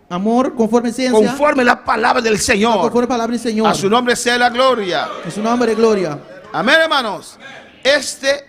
Amor conforme ciência, conforme la palabra del Señor. conforme a palavra do Senhor. A su nombre sea la gloria. Em seu nome de glória. Amén, hermanos. Este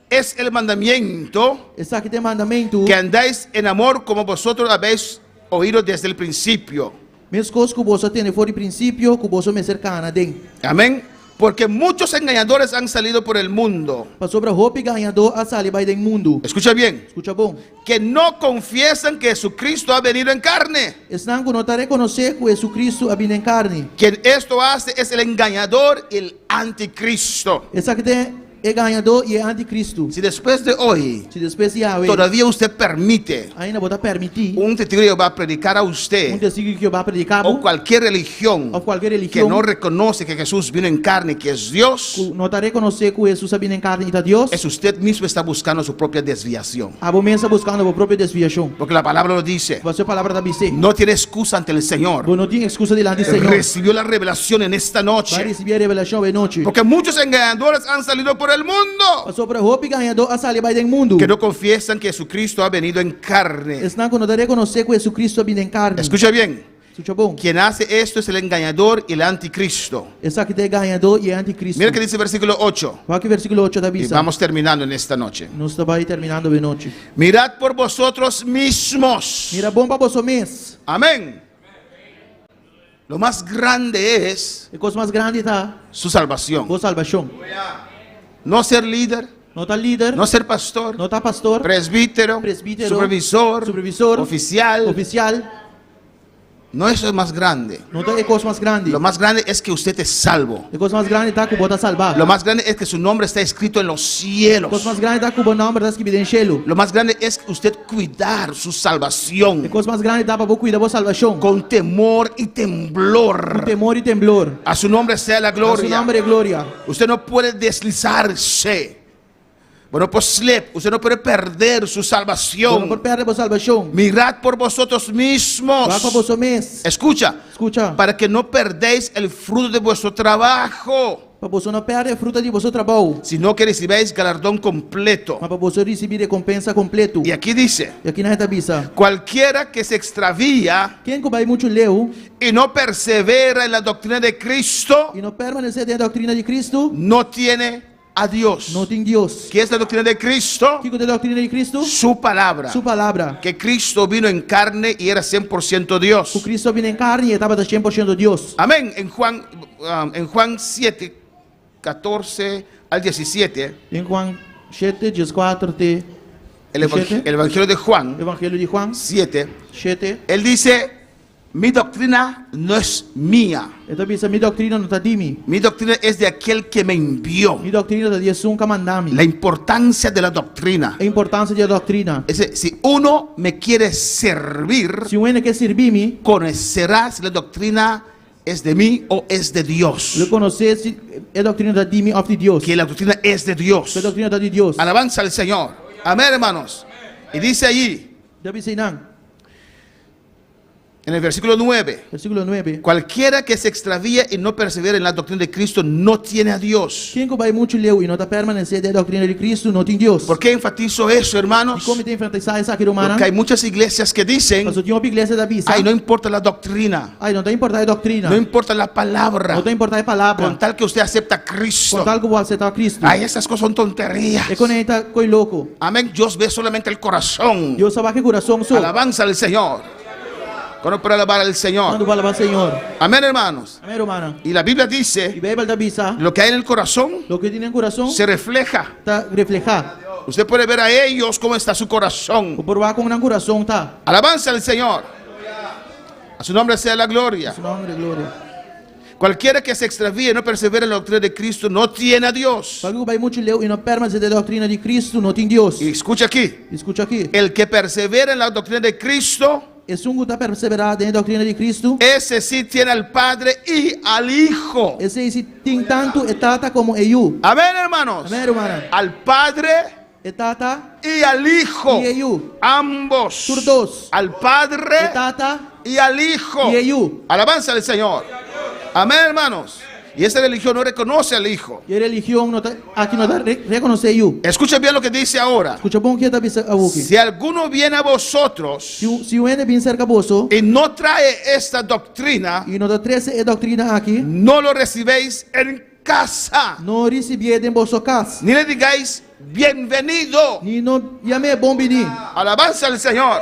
es el mandamiento, Esse aqui tem mandamento. que andáis en amor como vosotros habéis oído desde el principio. Mesmas coisas que você tem fora de princípio, que você me cercana tem. Amén. Porque muchos engañadores han salido por el mundo. Para sobre a roupa ganhador a sali vai do mundo. Escucha bien. Escucha bom. Que no confiesan que Jesucristo ha venido en carne. Estão que não está reconhecer que Jesus Cristo ha vindo em carne. Quien esto hace es el engañador y el anticristo. Esse aqui tem é ganhador e é anticristo. Si después de hoy Se depois de Yahweh, todavía usted permite ainda vou permitir un testigo que va a predicar a usted testigo que vai predicar o cualquier religión ou qualquer que religião no reconoce que Jesús vino en carne, que es Dios, não está reconhecer que Jesus ha vindo em carne e está Deus. es usted mismo está buscando su propia desviación. A bom está buscando a própria desviação. Porque la palabra lo dice. Você a palavra da BC. No tiene excusa ante el Señor. Não tem excusa delante do Senhor. Recibió la revelación en esta Vai noche. receber a revelação de noite. Porque muchos engañadores han salido por el mundo Sobre a roupa ganhador a sali vai do mundo. que no confiesan que Jesucristo ha venido en carne. Estão que não está reconhecer que Jesus Cristo ha vindo em carne. Escucha bien. Escucha bom. Quien hace esto es el engañador y el anticristo. Esse aqui é ganhador e anticristo. Mira que dice versículo 8. Olha que versículo 8 da Y Bíblia. vamos terminando en esta noche. Nós estamos aí terminando a noite. Mirad por vosotros mismos. Mira bom para você mês. Amén. Lo más grande es A coisa mais grande tá su salvación. boa salvação. No ser líder, Não tá líder, no ser pastor, não tá pastor, presbítero, presbítero, supervisor, oficial. oficial. No, eso es más grande. Não tá a coisa mais grande. Lo más grande es que usted es salvo. A coisa mais grande tá que bota salvar. Lo más grande es que su nombre está escrito en los A cielos. coisa mais grande tá que o nome das que vive em cielo. Lo más grande es usted cuidar su salvación A coisa mais grande dá para você cuidar da salvação. con temor y Com temblor. temor e temblor. A su nombre sea la A seu gloria. nome é glória. Usted no puede deslizarse. Bueno, pues slip. Usted no puede perder su Não salvación. pode perder a salvação. Mirad por vosotros mismos. Vai para você mês. Escucha. Escucha. Para que no perdéis el fruto de vuestro trabajo, Para você não perder a fruta de você trabalho. sino que recibáis galardón completo. Mas para você receber recompensa completo. Y aquí dice, E aqui na reta bisa. cualquiera que se extravía Quem que vai muito leu y no persevera en la doctrina de Cristo, e não permanecer dentro da doutrina de Cristo, no tiene a Dios. não tem Deus. ¿Qué es la doctrina de Cristo? O que é a doutrina de Cristo? Su palabra. Sua palavra. Que Cristo vino en carne y era 100% O Dios. Cristo vinha em carne e estava 100% Deus. Amén. En Juan 7, 14 al 17, Em Juan 7, 14, el Evangelio de Juan Evangelho de Juan 7, 7. él dice, mi doctrina no es mía. Então bisa, minha doutrina não está de mim. Mi doctrina es de aquel que me envió. Minha doutrina está de Jesus que mandar-me. La importancia de la doctrina. A importância da doutrina. Si uno me quiere servir, Se um quer servir-me, conocerá si la doctrina es de mí o es de Dios. eu conhecer se a doutrina está de mim ou de Deus. Que la doctrina es de Dios. Se a doutrina está de Deus. Alabanza al Señor. Amén, hermanos. Y dice allí, Deve ser não. en el versículo 9, Versículo 9. cualquiera que se extravía y no persevera en la doctrina de Cristo no tiene a Dios. Quem que vai muito leu e não está permanecer dentro da doutrina de Cristo, não tem Deus. ¿Por qué enfatizo eso, E hermanos? como tem enfatizar isso aqui, romana? Porque hay muchas iglesias que dicen, Mas eu tinha uma igreja da Bisa. ay, no importa la doctrina, Ai, não tem importar a doutrina. no importa la palabra, Não tem importar a palavra. con tal que usted acepta a Cristo. Com tal que eu vou aceitar Cristo. Ay, esas cosas son tonterías. E quando ele está coi louco. Amén. Dios ve solamente el corazón. Deus só vai que coração sou. Alabanza al Señor. ¿Cuándo para alabar al Señor? Quando vai lavar Senhor. Amén, hermanos. Amém, romana? Y la Biblia E dice, Bíblia da Bisa. lo que hay en el corazón Lo que tem no coração se refleja. está reflejar. Usted puede ver a ellos cómo está su corazón. O provar com um coração tá. Alabanza al Señor. A su nombre sea la gloria. Su nome de glória. Cualquiera que se extravíe y no persevera en la doctrina de Cristo no tiene a Dios. Para que vai muito leu e não permanecer da doutrina de Cristo, não tem Deus. Y escucha aquí. Escuta aqui. El que persevera en la doctrina de Cristo, Esse que está perseverado dentro da doutrina de Cristo. ese sí tiene al Padre y al Hijo. Esse aí tem tanto e tata como eu. Amén, hermanos. Amém, romana? Al Padre E tata y al Hijo. e eu. Ambos. Por dos. Al E Padre tata y al Hijo. e eu. Alabanza al Señor. Amén, hermanos. Y esa religión no reconoce al Hijo. E a religião não tá, aqui não dá reconhecer eu. Escucha bien lo que dice ahora. Escuta bom que está a boca. Si alguno viene a vosotros Se o ende vem cerca vosso y no trae esta doctrina, e não dá 13 doutrina aqui, no lo recibéis en casa, não recebia em vosso casa. ni le digáis bienvenido. Ni não chame bom bini. Alabanza al Señor.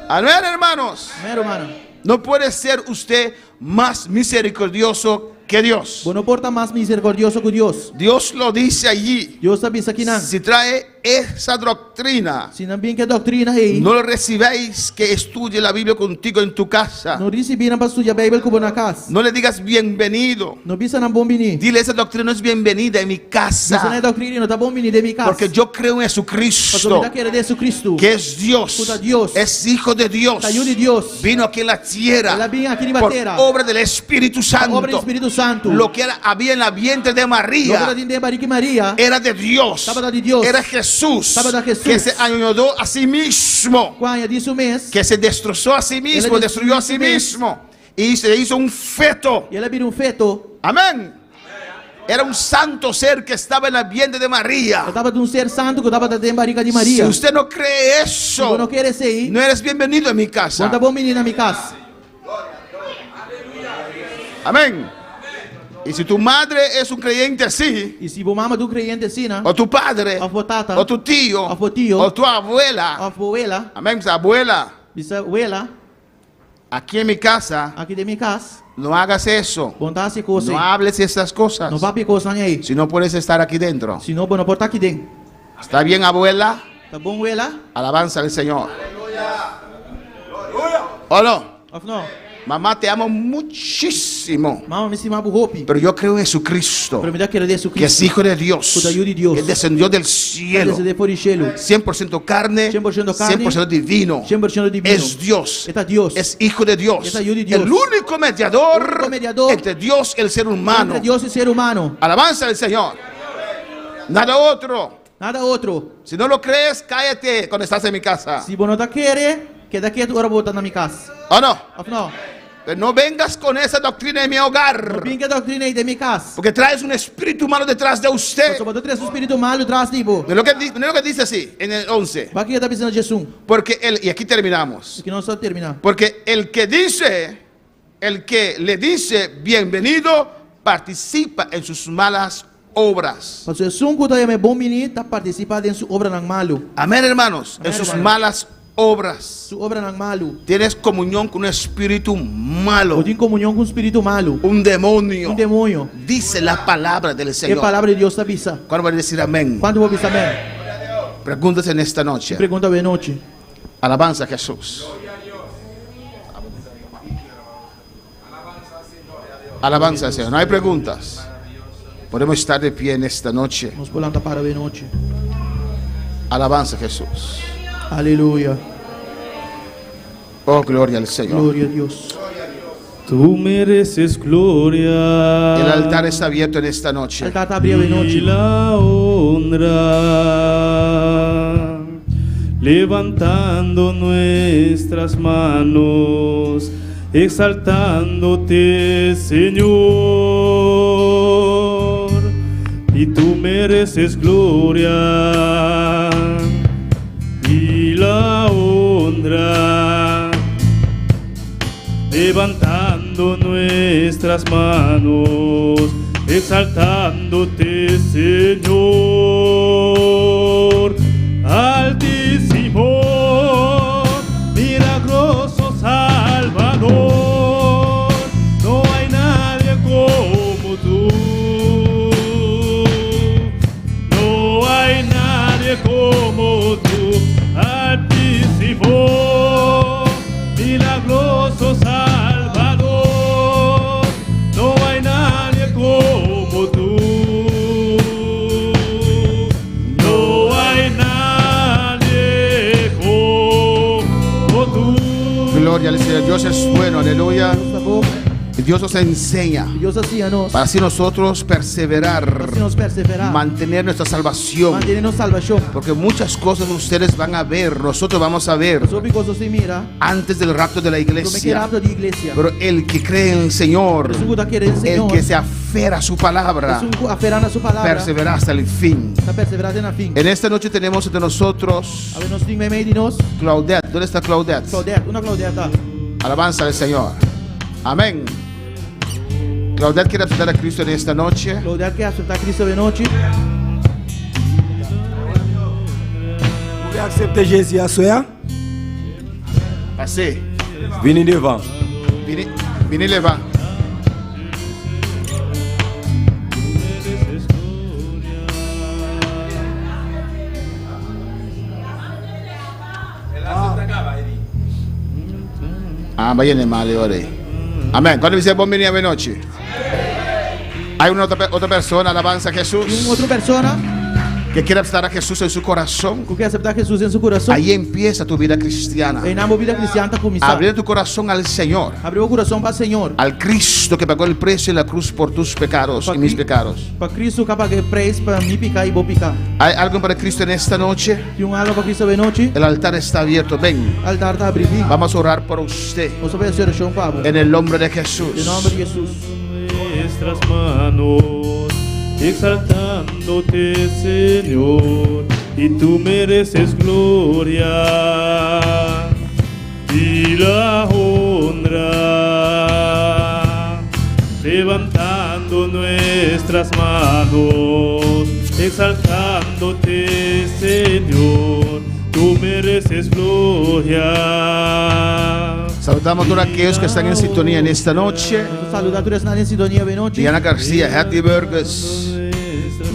Amén, hermanos. Amém, romana? No puede ser usted más misericordioso que Dios. Bom, não porta mais misericordioso que Deus. Dios lo dice allí. Deus sabe isso aqui não. Si trae esa doctrina, Se não bem que a doutrina aí, no lo recibáis que estudie la Biblia contigo en tu casa. não receberam para estudar a Bíblia como na casa. No le digas bienvenido. Não bisa na bom bini. Dile, esa doctrina no es bienvenida en mi Bisa na casa. doutrina não tá bom bini de mi casa. Porque yo creo en Porque Jesucristo, me quer de Jesus Cristo. que es Dios, Puta Dios. es hijo de Dios. Tá de Deus. Vino aquí en la tierra Ela vinha aqui na por terra. obra del Espíritu Obra do Santo. Espírito Santo. Lo que había en la vientre de Lo que María era de Maria era de Dios. Estaba de Dios. Era Jesús Estaba de Jesús. que se añadió a sí mismo, Quando disse o mês, que se destrozó a sí mismo, Él destruyó a sí destruyó mismo y se hizo un feto. e ela virou feto. Amén. Era un santo ser que estaba en la vientre de Eu María. estava de um ser santo que estava dentro da barriga de Si Maria. usted no cree Eu eso, não quero ser aí. no eres bienvenido en mi Não tá casa. bom menino na minha casa. Amén. Y si tu madre es un creyente así, E se vo mama do creyente assim, né? o tu padre, Of tata, o tu tío, of tio, o tu abuela, of abuela, amén, pues, abuela, bisabuela, aquí en mi casa, aqui de minha casa, no hagas eso. contasse coisa. No hables estas cosas. Não papi coisa aí. Si no puedes estar aquí dentro. Se não, não pode estar aqui dentro. ¿Está bien, abuela? Tá bom, abuela? Alabanza al Señor. ¿O no? Of não? Mamá, te amo muchísimo. Mama me estima hope. Pero yo creo en Jesucristo, Para me dar querer Jesus que es Cristo. Hijo de Dios, Puta, yo de Dios. que descendió del cielo. Desde por cielo. 100% carne, 100% carne, 100% divino. 100% divino. Es Dios. Está Dios. Es Hijo de Dios. Está Hijo de Dios. El único mediador, Único mediador entre Dios y el ser humano. Entre Dios e ser humano. Alabanza al Señor. Nada otro. Nada outro. Si no lo crees, cállate cuando estás en mi casa. Se você não tá querer, que daqui a hora voltar na minha casa. ¿O no? Of não? Pero no vengas con esa doctrina en mi Não hogar. pinga a doutrina aí de minha casa. Porque traes un espíritu malo detrás de usted. Só botou três espírito malo atrás de você. No es lo que dice así en el 11. Para que tá pensando de Jesus? Porque y aquí terminamos. Que não só terminar. Porque el que le dice bienvenido, participa en sus malas obras. Mas Jesus quando é bom menino, tá participando em sua obra não malo. Amén, hermanos. En Amén, sus hermano. malas obras. Sua obra não malo. Tienes comunión con un espíritu malo, Ou tem comunhão com o espírito malo. un demonio. Demônio. Dice la palabra del Que a Señor. palavra de Deus tá bisa. ¿Cuándo van a decir amén? Quando vou pensar bem? Pregúntate en esta noche. Pergunta bem noite. Alabanza a Jesús. Alabanza al Señor. No hay preguntas. Podemos estar de pie en esta noche. Vamos pular para bem noite. Alabanza a Jesús. Aleluia. Oh, gloria al Señor. Glória a Deus. Tú mereces gloria. El altar está abierto en esta noche. Altar tá abrindo bem Y noite. la honra, levantando nuestras manos, exaltándote, Señor, y tú mereces gloria y la honra, levantando nuestras manos, exaltándote, Señor, altísimo, milagroso Salvador, no hay nadie como tú, no hay nadie como tú, altísimo, milagroso Salvador, no hay nadie como tú, no hay nadie como tú. Gloria al Señor. Dios es bueno. Aleluya. Deus tá bom. Y Dios nos enseña Deus assim a nós. para así nosotros perseverar, Assim nós perseverar. mantener nuestra salvación. Manter salvação. Porque muchas cosas ustedes van a ver, nosotros vamos a ver Sobre coisas se mira. antes del rapto de la Como que iglesia. rapto de igreja. Pero el que cree en el Señor, Jesus tá querendo el Senhor. que se aferra a su palabra, Jesus aferrando a sua palavra. persevera hasta el fin. Tá perseverando na fim. En esta noche tenemos entre nosotros A ver, nós temos meio de nós. Claudette. ¿Dónde está Claudette? Claudete, uma Claudeta. Alabanza al Señor. Amén. Claudette quiere aceptar a Cristo en esta noche. Claudete quer aceitar Cristo de noite. Vous pouvez accepter Jésus à soi. Así. Venez devant. Vini leva. Ah, vayan male ore. Amén. Cuando dice buen venir a noche. Hay una otra persona, alabanza a Jesús, Outra persona que quiere aceptar a Jesús en su corazón. que quer aceitar Jesus em seu coração. Ahí empieza tu vida cristiana. E na vida cristiana tá começando. Abrir tu corazón al Señor, Abriu o coração para o Senhor. al Cristo que pagó el precio en la cruz por tus pecados y mis pecados. Para Cristo que paguei preço para mim picar e vou picar. ¿Hay algo para Cristo en esta noche? Tem algo para Cristo de noite. El altar está abierto. Ven, O altar tá abrindo. vamos a orar por usted Vamos fazer a oração, Pablo. en el nombre de Em Jesús. nome de Jesus. Nuestras manos, exaltándote, Señor, y tú mereces gloria y la honra, nuestras manos, exaltándote, Señor, tú mereces gloria. Saludamos a todos aquellos que están en sintonía en esta noche. Saluda a todos que están en sintonía de noche. Diana García, Hattie Burgess,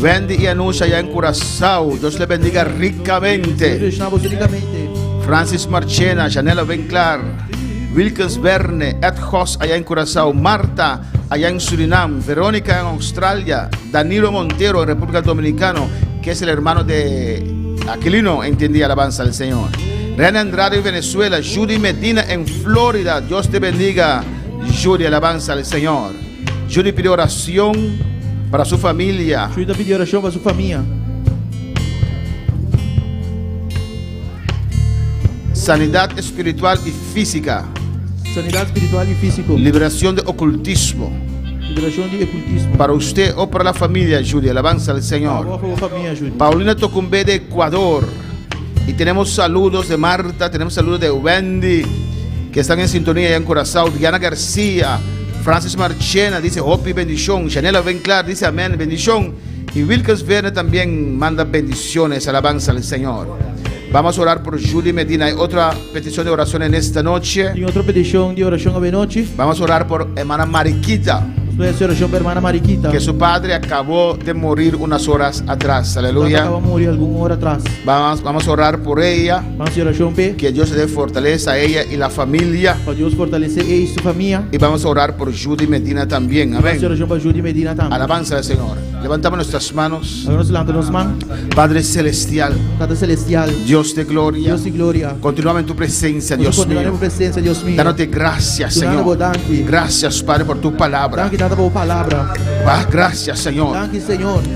Wendy y Anusha allá en Curazao. Dios les bendiga ricamente. Francis Marchena, Janela Benclar, Wilkins Verne, Ed Hoss allá en Curazao, Marta allá en Surinam, Verónica en Australia, Danilo Montero en República Dominicana, que es el hermano de Aquilino, entendí, alabanza al Señor. Reina Andrade en Venezuela, Judy Medina en Florida, Dios te bendiga, Judy, alabanza al Señor. Judy pidió oración para su familia. Judy pidió oración para su familia. Sanidad espiritual y física. Sanidad espiritual y físico. Liberación de ocultismo. Liberación de ocultismo. Para usted o para la familia, Judy, alabanza al Señor. Paulina Tocumbe de Ecuador. Y tenemos saludos de Marta, tenemos saludos de Wendy, que están en sintonía allá en Curazao. Diana García, Francis Marchena dice Hopi bendición. Janela Benclar dice amén, bendición. Y Wilkins Verne también manda bendiciones, alabanza al Señor. Vamos a orar por Judy Medina. Hay otra petición de oración en esta noche. Y otra petición de oración a noche. Vamos a orar por hermana Mariquita, oración por hermana Mariquita, que su padre acabó de morir unas horas atrás. Aleluya. Acabó de morir alguna hora atrás. Vamos a orar por ella. Vamos a oración que Dios le dé fortaleza a ella y la familia. Para Dios fortalecer ella y su familia. Y vamos a orar por Judy Medina también. Amén. Vamos a oración por Judy Medina también. Alabanza al Señor. Levantamos nuestras manos. Levantamos manos. Padre celestial. Padre celestial. Dios de gloria. Dios de gloria. Continuamos en tu presencia, Dios mío. En presencia, Dios mío. Dándote gracias, Señor. Gracias, Padre, por tu palabra. Gracias, Señor.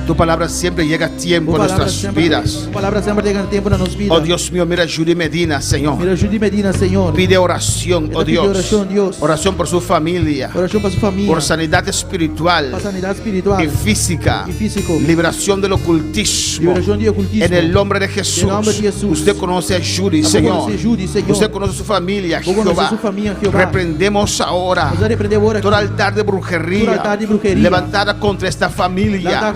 Tu palabra siempre llega a tiempo en nuestras vidas. Tu palabra siempre llega a tiempo en nuestras vidas. Oh Dios mío, mira Judy Medina, Señor. Mira Judy Medina, Señor. Pide oración, oh Dios. Oración, Dios. Oración por su familia. Oración por su familia. Por sanidad espiritual. Por sanidad espiritual. Y física. Y físico. Liberación del ocultismo. Liberación del ocultismo. En el nombre de Jesús. En el nombre de Jesús. Usted conoce a Judy, Señor. Usted conoce su familia, Jehová. Reprendemos ahora todo altar de brujería levantada contra esta familia.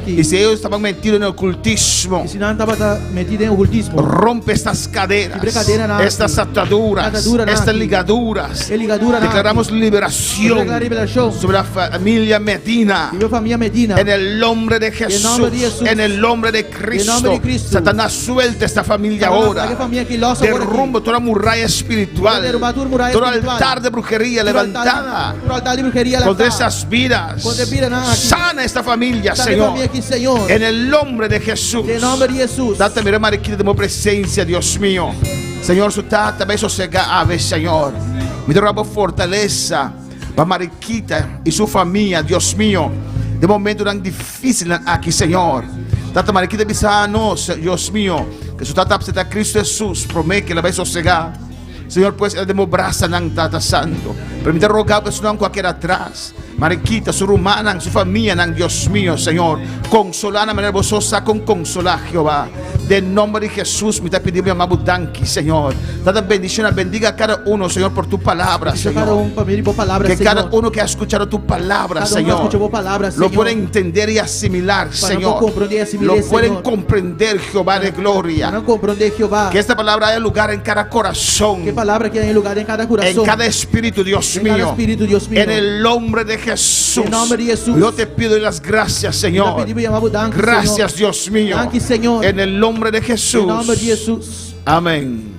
Y si ellos estaban metidos en el ocultismo, rompe estas cadenas, estas ataduras, estas ligaduras. Declaramos liberación sobre la familia Medina. En el nombre de Jesús, en el nombre de Cristo. Satanás, suelta esta familia ahora. Derrumba toda muralla espiritual, todo altar de brujería levantada contra esas vidas. Sana esta familia, Señor. En el nombre de Jesús. Date mira Mariquita de mi presencia, Dios mío. Señor, su tata, beso sega ave, Señor. Me derramo fortaleza para Mariquita y su familia, Dios mío. De momento tan difícil aquí, Señor. Tata Mariquita bisanos, Dios mío. Que su tata a Cristo Jesús promete que la va a sosegar. Señor, pues el demobraza nan tata santo. Permite rogar pues no cualquiera atrás. Mariquita, su rumana, su familia, nan Dios mío, Señor. Consolana manera vososa con consolar, Jehová. De nombre de Jesús, me está pidiendo mi amado Danqui, Señor. Dada bendición, bendiga a cada uno, Señor, por tu palabra, Señor. Que cada uno que ha escuchado tu palabra, Señor, lo puede entender y asimilar, Señor. Lo pueden comprender, Jehová de gloria. Que esta palabra haya lugar en cada corazón. En cada espíritu, Dios mío. En el nombre de Jesús. Yo te pido las gracias, Señor. Gracias, Dios mío. En el nombre de Jesús. Amén.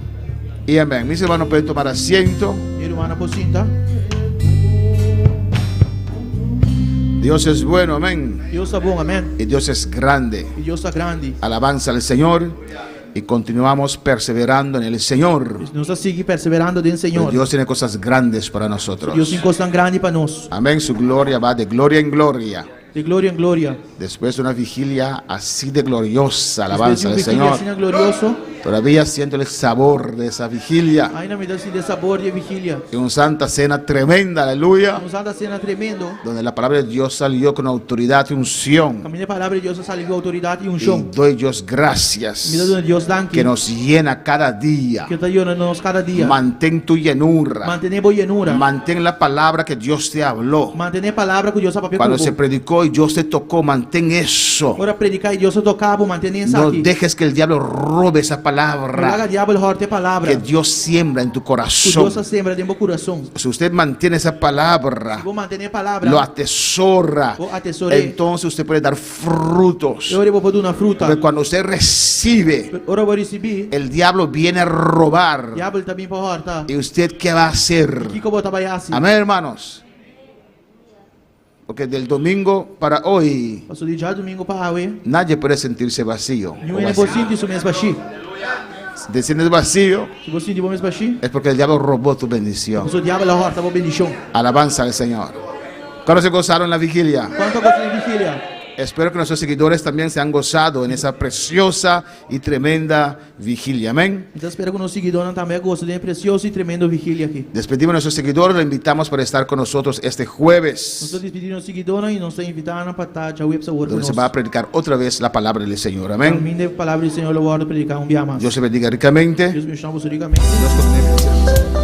Y amén. Mis hermanos pueden tomar asiento. Dios es bueno, amén. Y Dios es grande. Alabanza al Señor. Y continuamos perseverando en el Señor. Dios tiene cosas grandes para nosotros. Amén. Su gloria va de gloria en gloria. de gloria en gloria. Después de una vigilia así de gloriosa, Después alabanza de un al vigilia Señor, así glorioso, todavía siento el sabor de esa vigilia. ainda me dá assim de sabor de vigilia. Y una santa cena tremenda, aleluya, Uma santa cena tremendo. donde la palabra de Dios salió con autoridad y unción. A minha palavra de Deus saliu autoridade e Y unção. doy Dios Me gracias dá Deus danke que nos llena cada día. que está llenando-nos cada dia. Mantén tu llenura. Mantener boa llenura. Mantén la palabra que Dios te habló. Mantener a palavra que Deus a papel Cuando se colocou. predicó y Dios te tocó, mantén eso. Ora predicar e Deus tocava, mantener isso No aqui. dejes que el diablo robe esa Não palabra haga diabo horte a palavra. que Dios siembra en tu Que corazón. Deus sembra dentro do coração. Si usted mantiene esa palabra, Vou mantener a palavra. lo atesora, Vou atesorar. entonces usted puede dar frutos. Eu vou pôr uma fruta. Porque cuando usted recibe, Ora vou receber. el diablo viene a robar. Diabo também para horta. ¿Y usted qué va a hacer? O que eu vou trabalhar assim? Amén, hermanos. Porque del domingo para hoy, Passou de dia domingo para hoje. nadie puede sentirse vacío. E um é possível isso mesmo baixi. Si te sientes vacío, Se você de bom mesmo baixi, es porque el diablo robó tu bendición. o diabo la horta, vou bendição. Alabanza al Señor. ¿Cuándo se gozaron la vigilia? Quanto gosto de vigilia? Espero que nuestros seguidores también se han gozado en esa preciosa y tremenda vigilia. Amén. Então espero que o nosso seguidor também goste de precioso e tremendo vigilia aqui. Despedimos a nuestros seguidores, lo invitamos para estar con nosotros este Nós jueves, estamos despedindo o seguidor e nós estamos invitando para estar já web sabor donde se va a predicar otra vez la palabra del Señor. Amén. Amém. A palavra do Senhor, eu vou predicar dia mais. Dios se bendiga ricamente. Deus me chama ricamente. Dios con bendiciones.